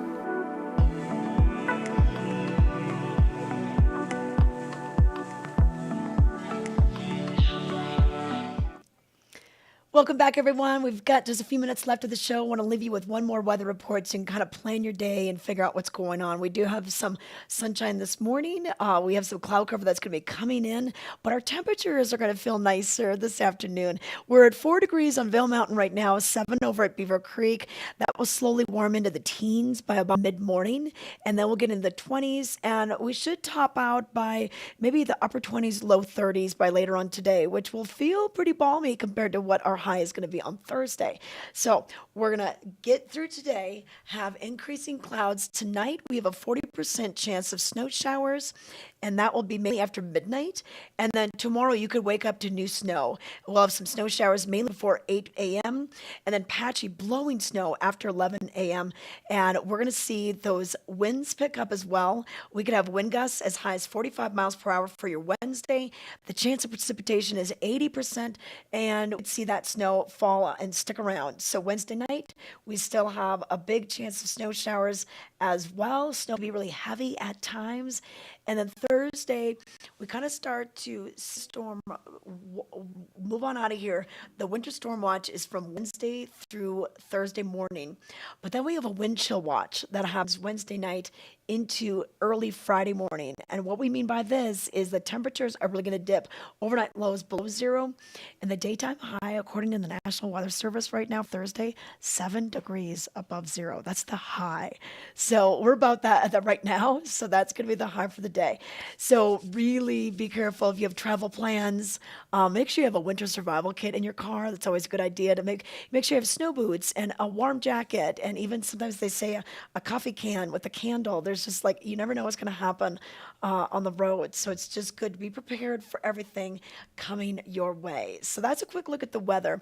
Welcome back, everyone. We've got just a few minutes left of the show. I want to leave you with one more weather report so you can kind of plan your day and figure out what's going on. We do have some sunshine this morning. We have some cloud cover that's going to be coming in, but our temperatures are going to feel nicer this afternoon. We're at 4 degrees on Vail Mountain right now, 7 over at Beaver Creek. That will slowly warm into the teens by about mid-morning, and then we'll get into the 20s, and we should top out by maybe the upper 20s, low 30s by later on today, which will feel pretty balmy compared to what our high is going to be on Thursday. So we're going to get through today, have increasing clouds. Tonight, we have a 40% chance of snow showers, and that will be mainly after midnight. And then tomorrow, you could wake up to new snow. We'll have some snow showers mainly before 8 a.m., and then patchy blowing snow after 11 a.m. And we're going to see those winds pick up as well. We could have wind gusts as high as 45 miles per hour for your Wednesday. The chance of precipitation is 80%, and we'd see that snow fall and stick around. So Wednesday night, we still have a big chance of snow showers as well. Snow will be really heavy at times. And then Thursday, we kind of start to move on out of here. The winter storm watch is from Wednesday through Thursday morning. But then we have a wind chill watch that happens Wednesday night into early Friday morning. And what we mean by this is the temperatures are really going to dip. Overnight lows below zero, and the daytime high, according to the National Weather Service right now, Thursday, 7 degrees above zero. That's the high. So we're about that right now. So that's going to be the high for the day. So really be careful if you have travel plans. Make sure you have a winter survival kit in your car. That's always a good idea to make sure you have snow boots and a warm jacket. And even sometimes they say a coffee can with a candle. There's just like, you never know what's going to happen on the road. So it's just good to be prepared for everything coming your way. So that's a quick look at the weather.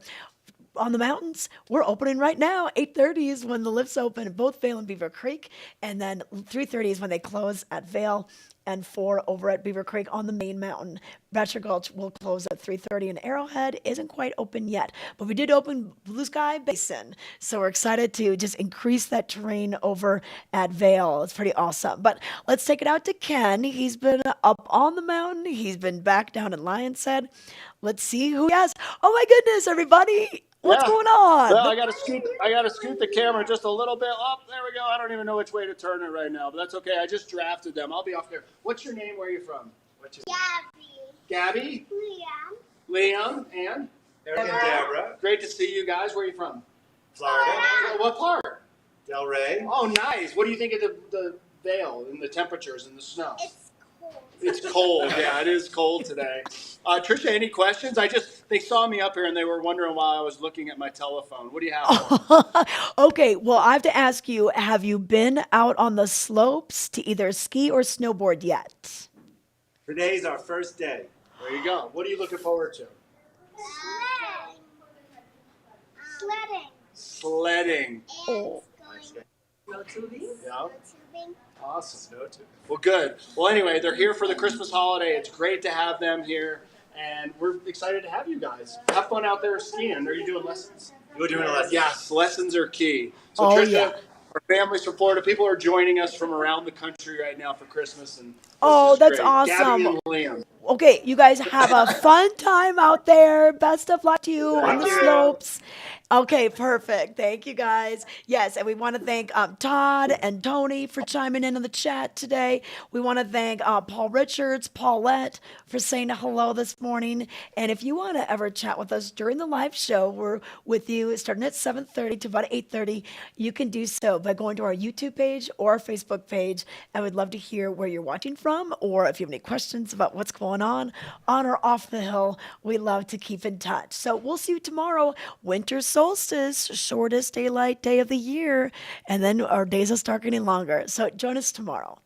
On the mountains, we're opening right now. 8:30 is when the lifts open at both Vail and Beaver Creek. And then 3:30 is when they close at Vail and 4 over at Beaver Creek on the main mountain. Bachelor Gulch will close at 3:30, and Arrowhead isn't quite open yet. But we did open Blue Sky Basin. So we're excited to just increase that terrain over at Vail. It's pretty awesome. But let's take it out to Ken. He's been up on the mountain. He's been back down in Lion's Head. Let's see who he has. Oh my goodness, everybody. What's going on? Well, I gotta scoot the camera just a little bit. Oh, there we go. I don't even know which way to turn it right now, but that's okay. I just drafted them. I'll be off there. What's your name? Where are you from? What's your Gabby? Liam? And? Eric and Deborah. Great to see you guys. Where are you from? Florida. What part? Delray. Oh, nice. What do you think of the Vail and the temperatures and the snow? It's It's cold. Yeah, it is cold today. Tricia, any questions? They saw me up here and they were wondering why I was looking at my telephone. What do you have? Okay, well, I have to ask you, have you been out on the slopes to either ski or snowboard yet? Today's our first day. There you go. What are you looking forward to? Sledding. Oh. Snow tubing. Yeah. Awesome. Well, good. Well, anyway, they're here for the Christmas holiday. It's great to have them here, and we're excited to have you guys. Have fun out there skiing. Are you doing lessons? We're doing lessons. Yes, lessons are key. So, Oh, Tricia, yeah. our families from Florida, people are joining us from around the country right now for Christmas. And Oh, this is that's great. awesome. Gabby and Liam. Okay, you guys have a fun time out there. Best of luck to you on the slopes. Okay, perfect. Thank you, guys. Yes, and we want to thank Todd and Tony for chiming in the chat today. We want to thank Paul Richards, Paulette, for saying hello this morning. And if you want to ever chat with us during the live show, we're with you starting at 7:30 to about 8:30. You can do so by going to our YouTube page or our Facebook page. And we'd love to hear where you're watching from, or if you have any questions about what's going on or off the hill. We love to keep in touch. So we'll see you tomorrow. Winter solstice, shortest daylight day of the year, and then our days will start getting longer. So join us tomorrow.